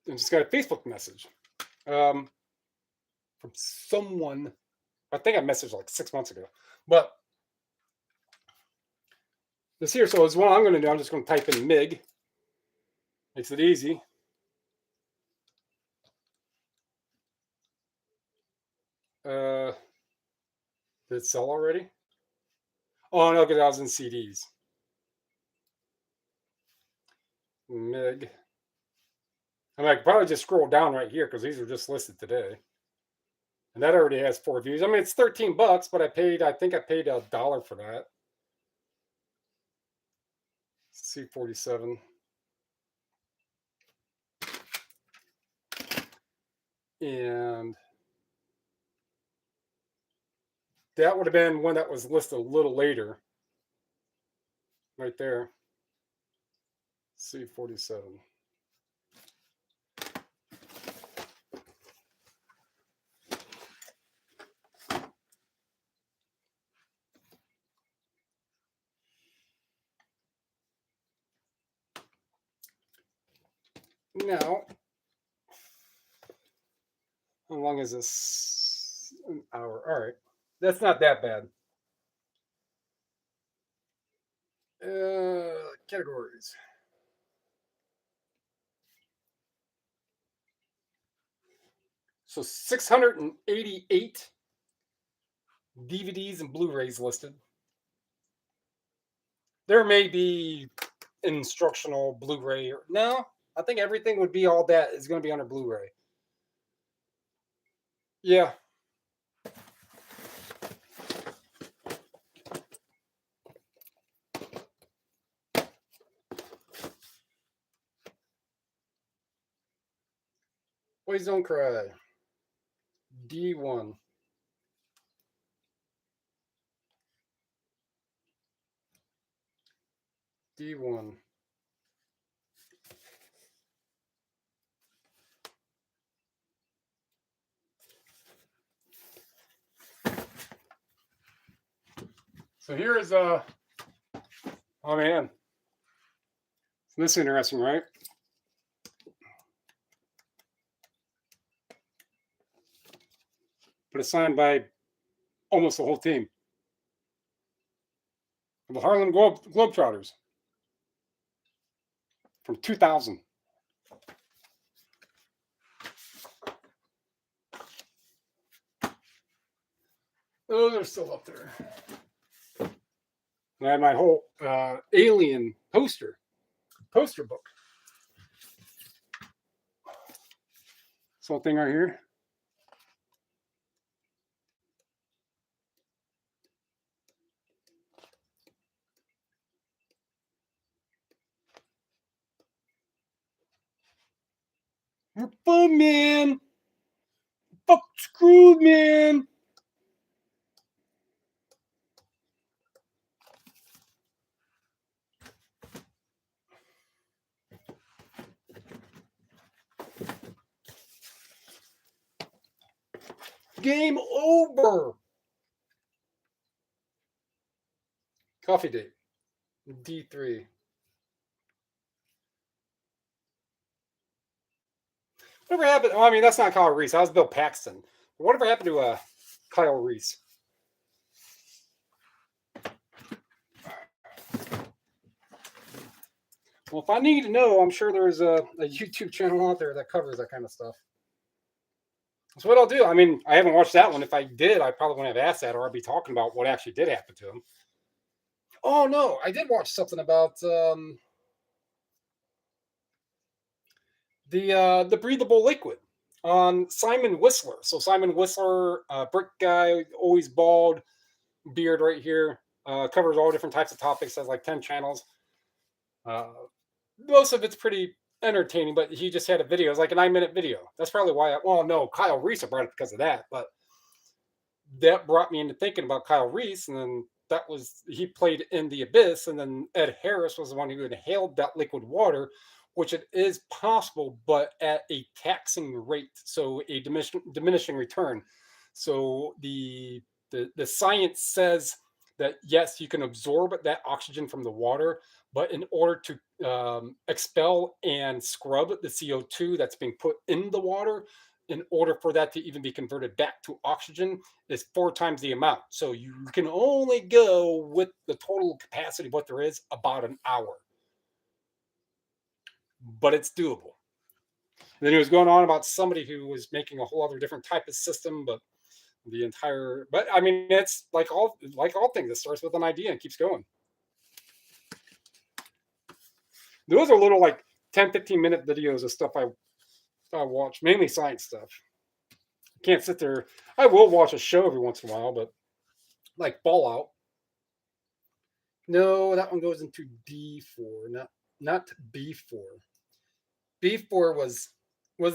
just got a Facebook message from someone. I think I messaged like 6 months ago, but this here. So is what I'm going to do. I'm just going to type in MIG. Makes it easy. Did it sell already? Oh no, because I was in CDs. MIG. I could probably just scroll down right here because these are just listed today. And that already has 4 views. I mean, it's $13, but I think I paid $1 for that. C47. And that would have been one that was listed a little later. Right there. C47. Now, how long is this? An hour. All right. That's not that bad. Categories. So 688 DVDs and Blu-rays listed. There may be instructional Blu-ray. No, I think everything would be all that is going to be under Blu-ray. Yeah. Boys Don't Cry. D1. D1. So here is oh man. This is interesting, right? But it's signed by almost the whole team. The Harlem Globetrotters from 2000. Oh, they're still up there. I had my whole Alien poster book. This whole thing right here. You're fun, man. Fuck screwed, man. Game over. Coffee date. D3. Whatever happened? Oh, I mean, that's not Kyle Reese. That was Bill Paxton. Whatever happened to Kyle Reese? Well, if I need to know, I'm sure there's a YouTube channel out there that covers that kind of stuff. So what I'll do, I mean, I haven't watched that one. If I did, I probably wouldn't have asked that, or I'd be talking about what actually did happen to him. Oh no, I did watch something about the breathable liquid on Simon Whistler. So Simon Whistler, brick guy, always bald, beard right here, covers all different types of topics. Has like 10 channels. Most of it's pretty entertaining, but he just had a video. It's like a 9-minute video. That's probably why. No, Kyle Reese brought it because of that, but that brought me into thinking about Kyle Reese, and then he played in The Abyss, and then Ed Harris was the one who inhaled that liquid water, which it is possible, but at a taxing rate, so a diminishing return. So the science says that yes, you can absorb that oxygen from the water, but in order to expel and scrub the CO2 that's being put in the water, in order for that to even be converted back to oxygen, is 4 times the amount. So you can only go with the total capacity of what there is about an hour. But it's doable. And then he was going on about somebody who was making a whole other different type of system, but I mean, it's like all things, it starts with an idea and keeps going. Those are little like 10-15 minute videos of stuff I watch, mainly science stuff. I can't sit there. I will watch a show every once in a while, but like Fallout. No, that one goes into D4, not B4. B4 was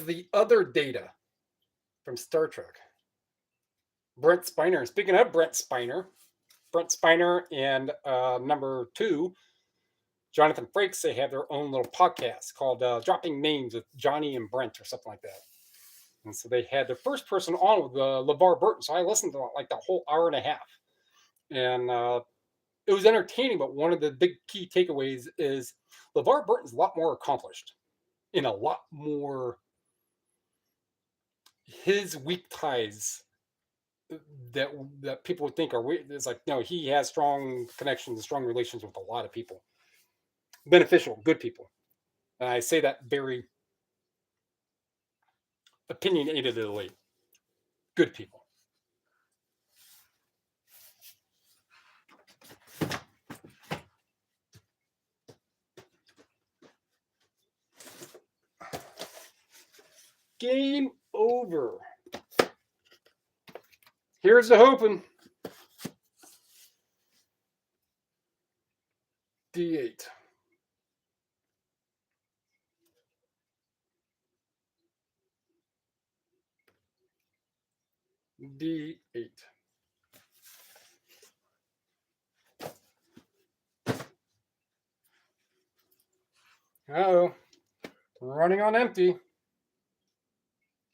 the other Data from Star Trek. Brent Spiner. Speaking of Brent Spiner and number 2, Jonathan Frakes, they have their own little podcast called Dropping Names with Johnny and Brent or something like that. And so they had the first person on with LeVar Burton. So I listened to like the whole hour and a half. And it was entertaining, but one of the big key takeaways is LeVar Burton's a lot more accomplished in a lot more. His weak ties that people would think are weird. It's like, no, he has strong connections and strong relations with a lot of people, beneficial, good people. And I say that very opinionatedly, good people. Game over. Here's the hoping. D8. D8. Uh-oh. Running on empty.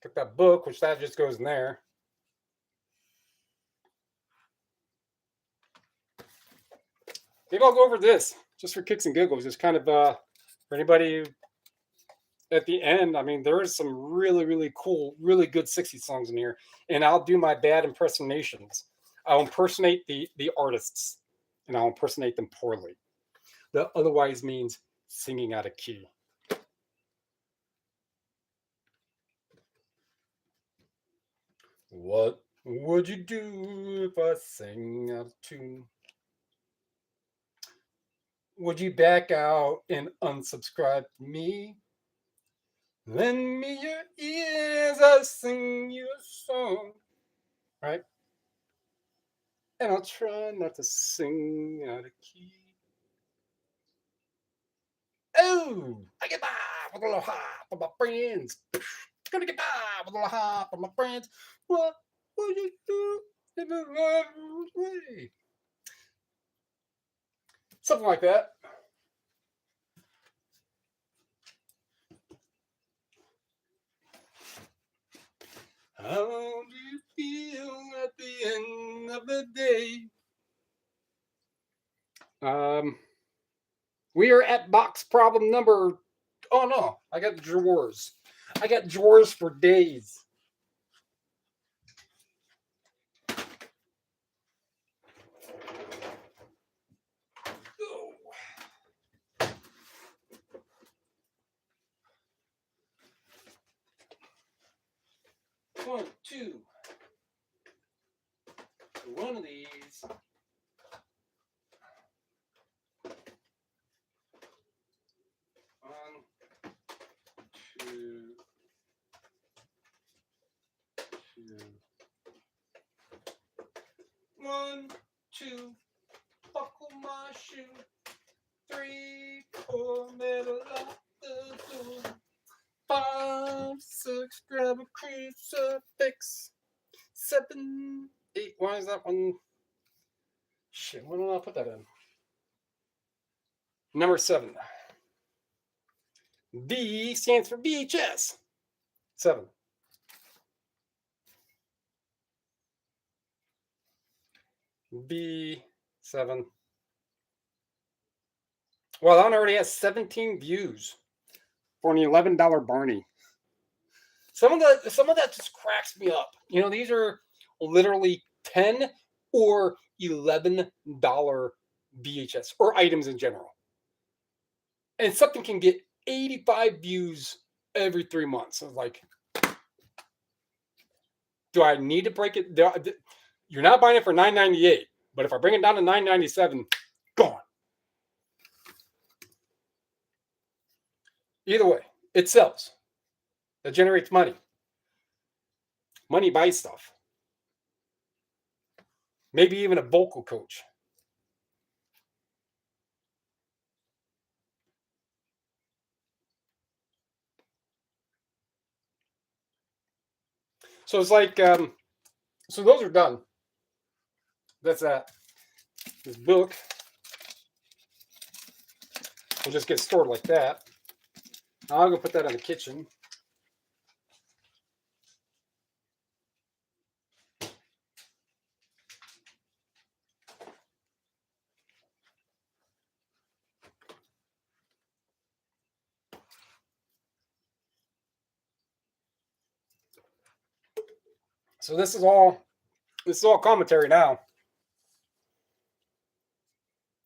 Got that book, which that just goes in there. Maybe I'll go over this just for kicks and giggles. Just kind of for anybody at the end. I mean, there is some really, really cool, really good 60s songs in here. And I'll do my bad impersonations. I'll impersonate the artists, and I'll impersonate them poorly. That otherwise means singing out of key. What would you do if I sang out of tune? Would you back out and unsubscribe to me? Lend me your ears, I'll sing you a song. Right? And I'll try not to sing out of key. Oh, I get by with a little hop of my friends. Gonna get by with a little hop of my friends. What would you do if the love was away? Something like that. How do you feel at the end of the day? We are at box problem number. Oh no, I got drawers. I got drawers for days. One, two. One of these. One, two, two. One, two. Buckle my shoe. 3, 4, middle of the door. 5, 6, grab a crucifix. 7, 8. Why is that one? Shit, why don't I put that in? Number 7. V stands for VHS. 7. B7. Well, that one already has 17 views for an $11 Barney. Some of that just cracks me up. You know, these are literally $10 or $11 VHS or items in general. And something can get 85 views every 3 months. So like, do I need to break it? You're not buying it for $9.98, but if I bring it down to $9.97, gone. Either way, it sells. That generates money. Money buys stuff. Maybe even a vocal coach. So it's like, so those are done. That's that. This book will just get stored like that. Now I'm going to put that in the kitchen. So this is all This is all commentary now.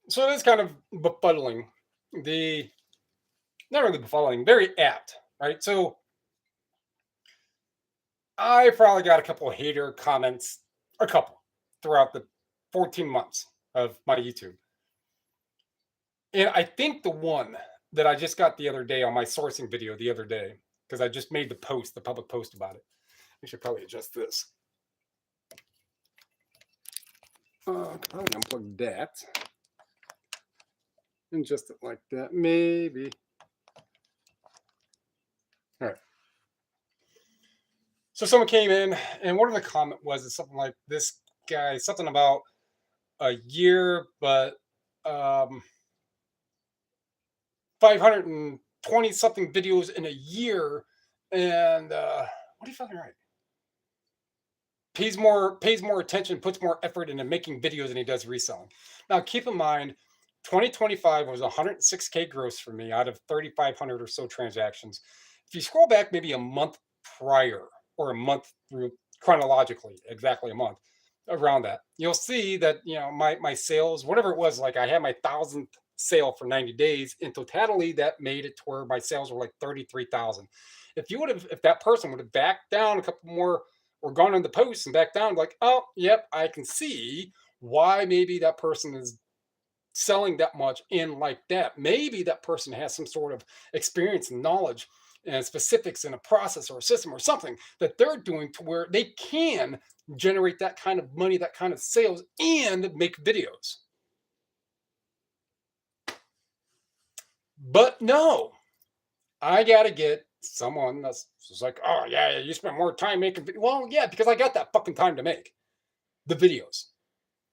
So it is kind of befuddling. Not really befuddling, very apt, right? So I probably got a couple of hater comments, a couple, throughout the 14 months of my YouTube. And I think the one that I just got the other day on my sourcing video the other day, because I just made the public post about it. I should probably adjust this. Could probably unplug that. And just like that, maybe. All right. So someone came in, and one of the comment was something like this guy, something about a year, but 520 something videos in a year, and what do you fucking write? Pays more attention, puts more effort into making videos than he does reselling. Now, keep in mind, 2025 was 106K gross for me out of 3,500 or so transactions. If you scroll back maybe a month prior or a month through chronologically, exactly a month around that, you'll see that my sales, whatever it was, like I had my 1,000th sale for 90 days in totality, that made it to where my sales were like 33,000. If that person would have backed down a couple more or gone on the post and back down, like, oh, yep, I can see why maybe that person is selling that much in like that. Maybe that person has some sort of experience and knowledge and specifics in a process or a system or something that they're doing to where they can generate that kind of money, that kind of sales, and make videos. But no, I got to get someone that's just like, oh, yeah, you spend more time making videos. Well, yeah, because I got that fucking time to make the videos.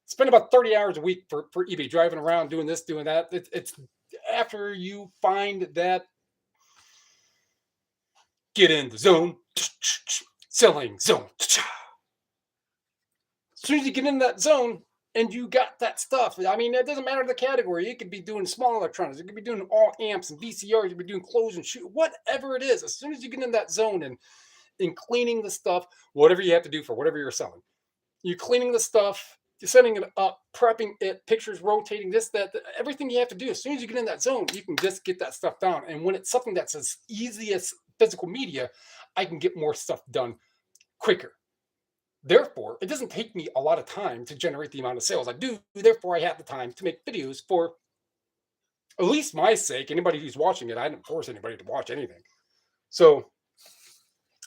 Spend about 30 hours a week for eBay, driving around, doing this, doing that. It's after you find that get in the zone, selling zone. As soon as you get in that zone and you got that stuff, I mean, it doesn't matter the category. You could be doing small electronics. You could be doing all amps and VCRs. You could be doing clothes and shoes, whatever it is. As soon as you get in that zone and in cleaning the stuff, whatever you have to do for whatever you're selling, you're cleaning the stuff, you're setting it up, prepping it, pictures, rotating this, that, everything you have to do. As soon as you get in that zone, you can just get that stuff down. And when it's something that's as easy as physical media, I can get more stuff done quicker. Therefore, it doesn't take me a lot of time to generate the amount of sales I do. Therefore, I have the time to make videos for at least my sake. Anybody who's watching it, I didn't force anybody to watch anything. So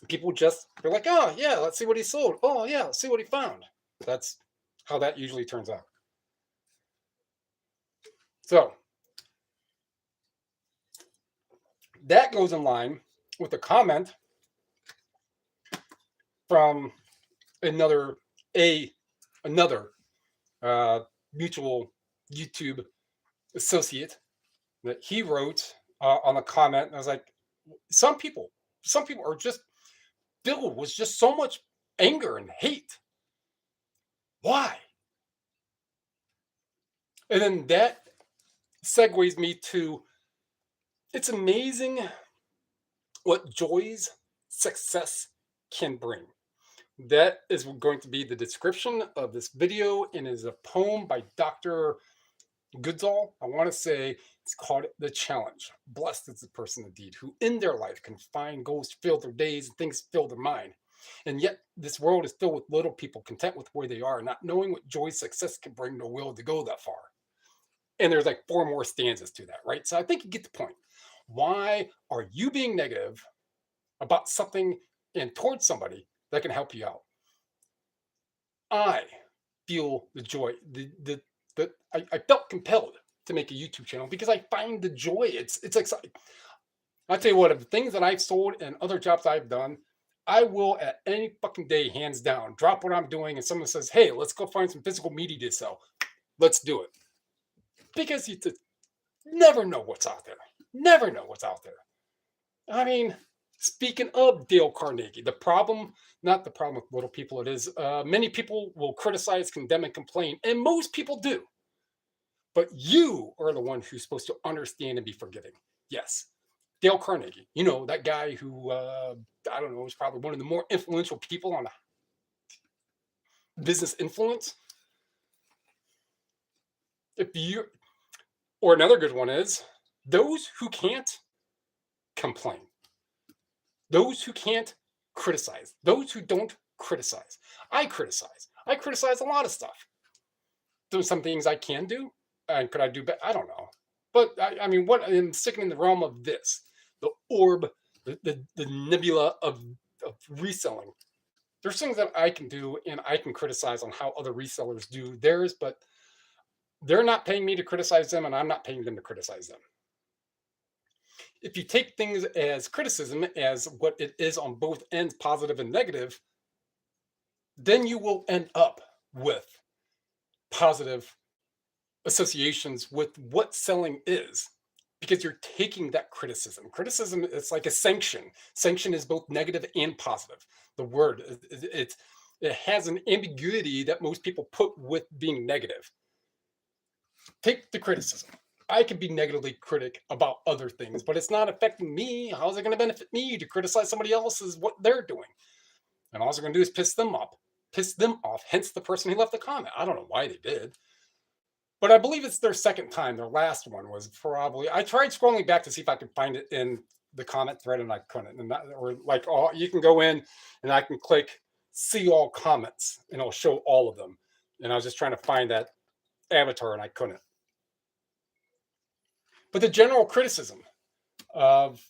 people just, they're like, oh, yeah, let's see what he sold. Oh, yeah, let's see what he found. That's how that usually turns out. So that goes in line with a comment from another mutual YouTube associate that he wrote on the comment. And I was like, some people are just filled with just so much anger and hate. Why? And then that segues me to, it's amazing what joy's success can bring. That is going to be the description of this video, and is a poem by Dr. Goodsall. I want to say it's called The Challenge. Blessed is the person indeed who in their life can find goals to fill their days and things to fill their mind. And yet this world is filled with little people content with where they are, not knowing what joy success can bring, no will to go that far. And there's like 4 more stanzas to that, right? So I think you get the point. Why are you being negative about something and towards somebody that can help you out? I feel the joy. I felt compelled to make a YouTube channel because I find the joy. It's exciting. I'll tell you what, of the things that I've sold and other jobs I've done, I will at any fucking day, hands down, drop what I'm doing, and someone says, hey, let's go find some physical media to sell. Let's do it. Because you never know what's out there. Never know what's out there. I mean, speaking of Dale Carnegie, not the problem with little people, it is many people will criticize, condemn, and complain, and most people do. But you are the one who's supposed to understand and be forgiving. Yes. Dale Carnegie, that guy who, I don't know, is probably one of the more influential people on business influence. If you, or another good one is those who can't complain, those who can't criticize, those who don't criticize. I criticize. I criticize a lot of stuff. There's some things I can do, and could I do better? I don't know. But I mean, what I'm sticking in the realm of this, the orb, the nebula of reselling. There's things that I can do, and I can criticize on how other resellers do theirs, but they're not paying me to criticize them, and I'm not paying them to criticize them. If you take things as criticism, as what it is on both ends, positive and negative, then you will end up with positive associations with what selling is, because you're taking that criticism. Criticism is like a sanction. Sanction is both negative and positive. The word it has an ambiguity that most people put with being negative. Take the criticism. I can be negatively critic about other things, but it's not affecting me. How's it going to benefit me to criticize somebody else's what they're doing? And all they're going to do is piss them off. Hence the person who left the comment. I don't know why they did, but I believe it's their second time. Their last one was probably. I tried scrolling back to see if I could find it in the comment thread, and I couldn't. And that, or like, all you can go in and I can click see all comments, and it'll show all of them. And I was just trying to find that avatar, and I couldn't. But the general criticism of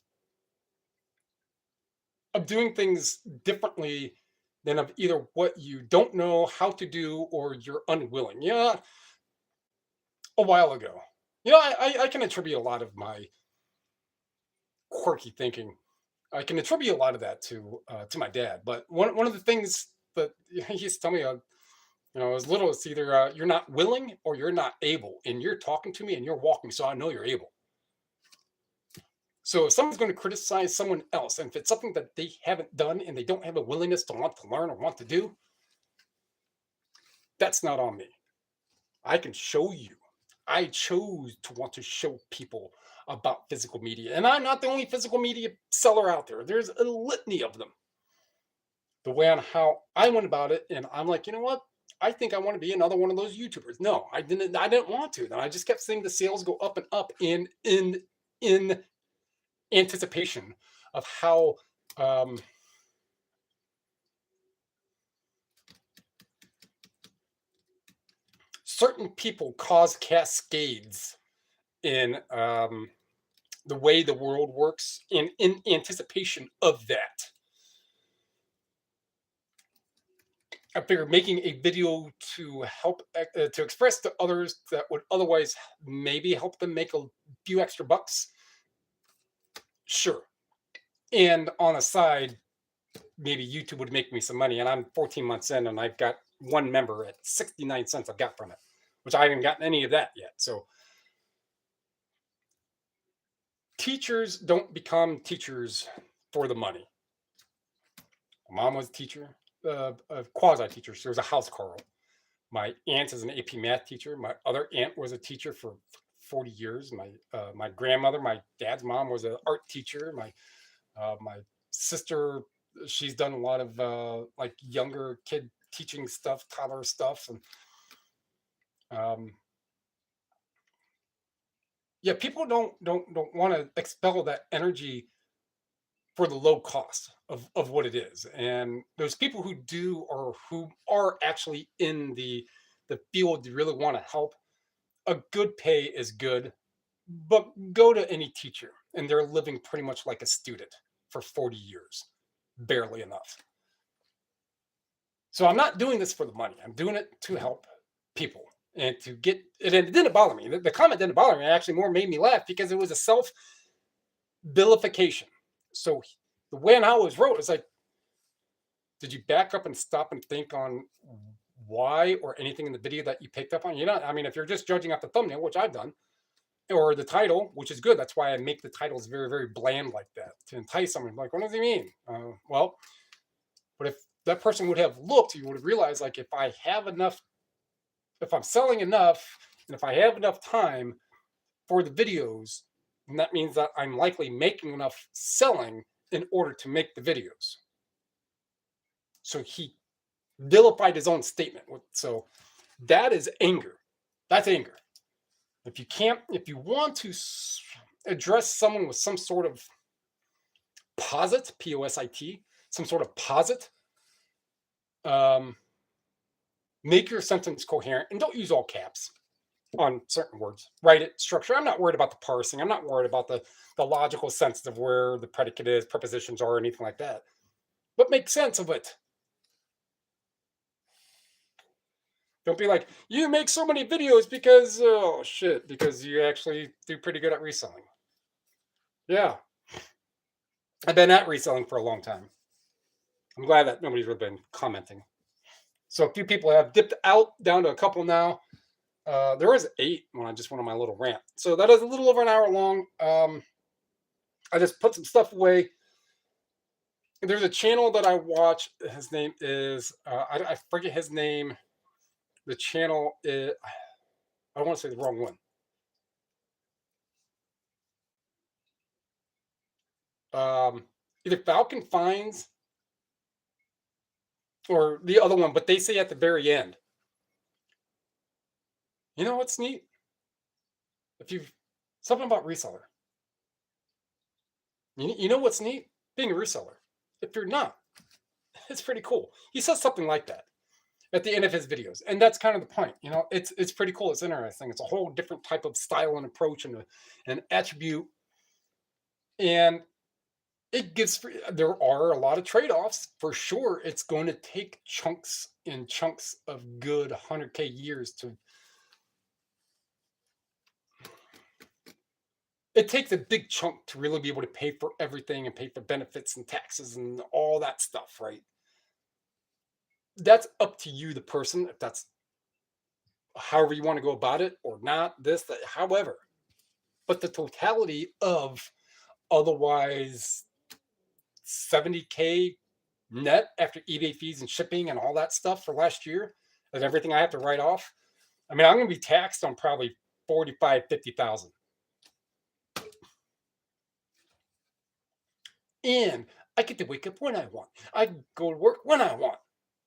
doing things differently than of either what you don't know how to do or you're unwilling. Yeah, a while ago. I can attribute a lot of my quirky thinking. I can attribute a lot of that to my dad. But one of the things that he used to tell me, as little as either you're not willing or you're not able, and you're talking to me and you're walking, so I know you're able. So if someone's going to criticize someone else, and if it's something that they haven't done and they don't have a willingness to want to learn or want to do, that's not on me. I can show you. I chose to want to show people about physical media. And I'm not the only physical media seller out there. There's a litany of them. The way on how I went about it, and I'm like, you know what? I think I want to be another one of those YouTubers. No, I didn't want to. And I just kept seeing the sales go up and up in anticipation of how certain people cause cascades in the way the world works, in anticipation of that. I figured making a video to help to express to others that would otherwise maybe help them make a few extra bucks. Sure. And on a side, maybe YouTube would make me some money. And I'm 14 months in, and I've got one member at 69 cents I've got from it, which I haven't gotten any of that yet. So teachers don't become teachers for the money. My mom was a teacher, a quasi teacher. She was a house Carl. My aunt is an AP math teacher. My other aunt was a teacher for 40 years. My grandmother, my dad's mom, was an art teacher. My sister, she's done a lot of like younger kid teaching stuff, toddler stuff, and yeah, people don't want to expel that energy for the low cost of what it is. And those people who do, or who are actually in the field, to really want to help, a good pay is good, but go to any teacher and they're living pretty much like a student for 40 years, barely enough. So I'm not doing this for the money. I'm doing it to help people and to get it. And it didn't bother me. The comment didn't bother me. It actually more made me laugh because it was a self vilification. So the way and how it was wrote is like, did you back up and stop and think on why or anything in the video that you picked up on? I mean, if you're just judging off the thumbnail, which I've done, or the title, which is good. That's why I make the titles very, very bland like that, to entice someone. Like, what does he mean? Well, but if that person would have looked, you would have realized, like, if I have enough, if I'm selling enough, and if I have enough time for the videos, then that means that I'm likely making enough selling in order to make the videos. So he vilified his own statement. So that is anger. That's anger. If you want to address someone with some sort of posit, P-O-S-I-T, some sort of posit, make your sentence coherent and don't use all caps on certain words. Write it structure. I'm not worried about the parsing. I'm not worried about the logical sense of where the predicate is, prepositions are, anything like that. But make sense of it. Don't be like, you make so many videos because, oh shit, because you actually do pretty good at reselling. Yeah. I've been at reselling for a long time. I'm glad that nobody's really been commenting. So a few people have dipped out down to a couple now. There was 8 when I just went on my little rant. So that is a little over an hour long. I just put some stuff away. There's a channel that I watch. His name is, I forget his name. The channel is, I don't want to say the wrong one. Either Falcon Finds or the other one, but they say at the very end, you know what's neat? If you've something about reseller, you know what's neat? Being a reseller. If you're not, it's pretty cool. He says something like that at the end of his videos, and that's kind of the point. You know, it's pretty cool. It's interesting. It's a whole different type of style and approach and an attribute, and it gives. There are a lot of trade-offs for sure. It's going to take chunks and chunks of good 100K years to. It takes a big chunk to really be able to pay for everything and pay for benefits and taxes and all that stuff, right? That's up to you, the person, if that's however you want to go about it or not, this, that, however. But the totality of otherwise 70K net after eBay fees and shipping and all that stuff for last year and everything I have to write off. I mean, I'm going to be taxed on probably 45, 50,000. And I get to wake up when I want. I go to work when I want,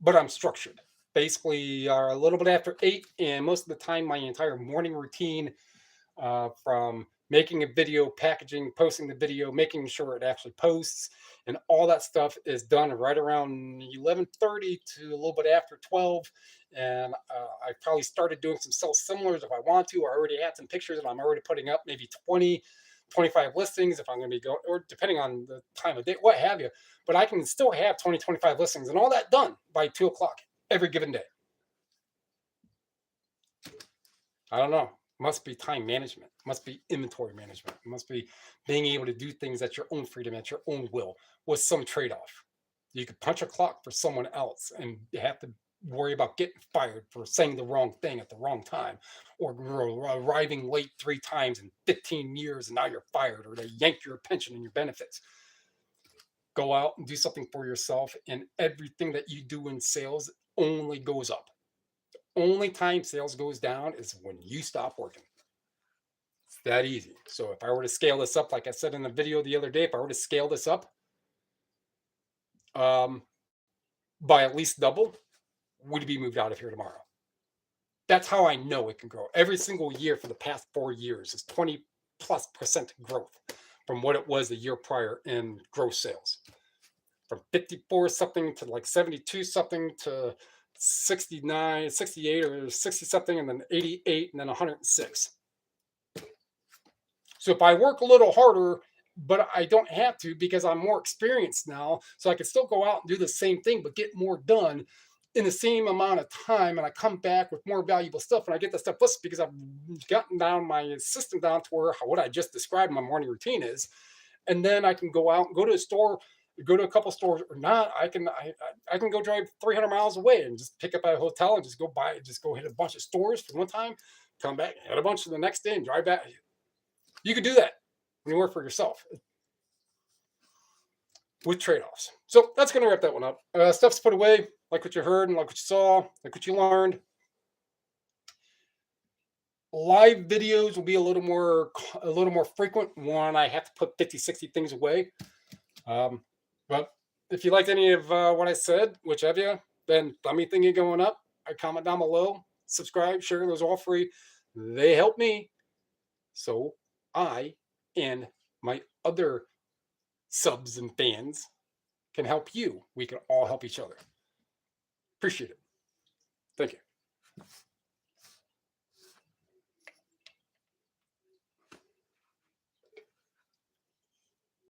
but I'm structured. Basically, a little bit after 8, and most of the time, my entire morning routine, from making a video, packaging, posting the video, making sure it actually posts, and all that stuff is done right around 11:30 to a little bit after 12. And I probably started doing some sell similars if I want to. I already had some pictures, and I'm already putting up maybe 20, 25 listings if I'm going to be going, or depending on the time of day, what have you. But I can still have 20, 25 listings and all that done by 2 o'clock every given day. I don't know. Must be time management. Must be inventory management. It must be being able to do things at your own freedom, at your own will, with some trade-off. You could punch a clock for someone else and have to worry about getting fired for saying the wrong thing at the wrong time, or arriving late 3 times in 15 years and now you're fired, or they yank your pension and your benefits. Go out and do something for yourself, and everything that you do in sales only goes up. Only time sales goes down is when you stop working. It's that easy. So if I were to scale this up, like I said in the video the other day, if I were to scale this up by at least double, would be moved out of here tomorrow. That's how I know it can grow. Every single year for the past 4 years is 20+% growth from what it was the year prior in gross sales. From 54 something to like 72 something to 69, 68 or 60 something, and then 88, and then 106. So if I work a little harder, but I don't have to because I'm more experienced now, so I can still go out and do the same thing, but get more done in the same amount of time, and I come back with more valuable stuff, and I get the stuff listed because I've gotten down my system down to where what I just described my morning routine is, and then I can go out and go to a store, go to a couple stores or not. I can go drive 300 miles away and just pick up at a hotel and just go hit a bunch of stores for one time, come back, hit a bunch the next day, and drive back. You could do that when you work for yourself with trade-offs. So that's going to wrap that one up. Stuff's put away, like what you heard and like what you saw, like what you learned. Live videos will be a little more frequent when I have to put 50, 60 things away. But if you liked any of what I said, which have you, then let me think you're going up. I comment down below, subscribe, share, those are all free. They help me. So I and my other subs and fans can help you. We can all help each other. Appreciate it. Thank you.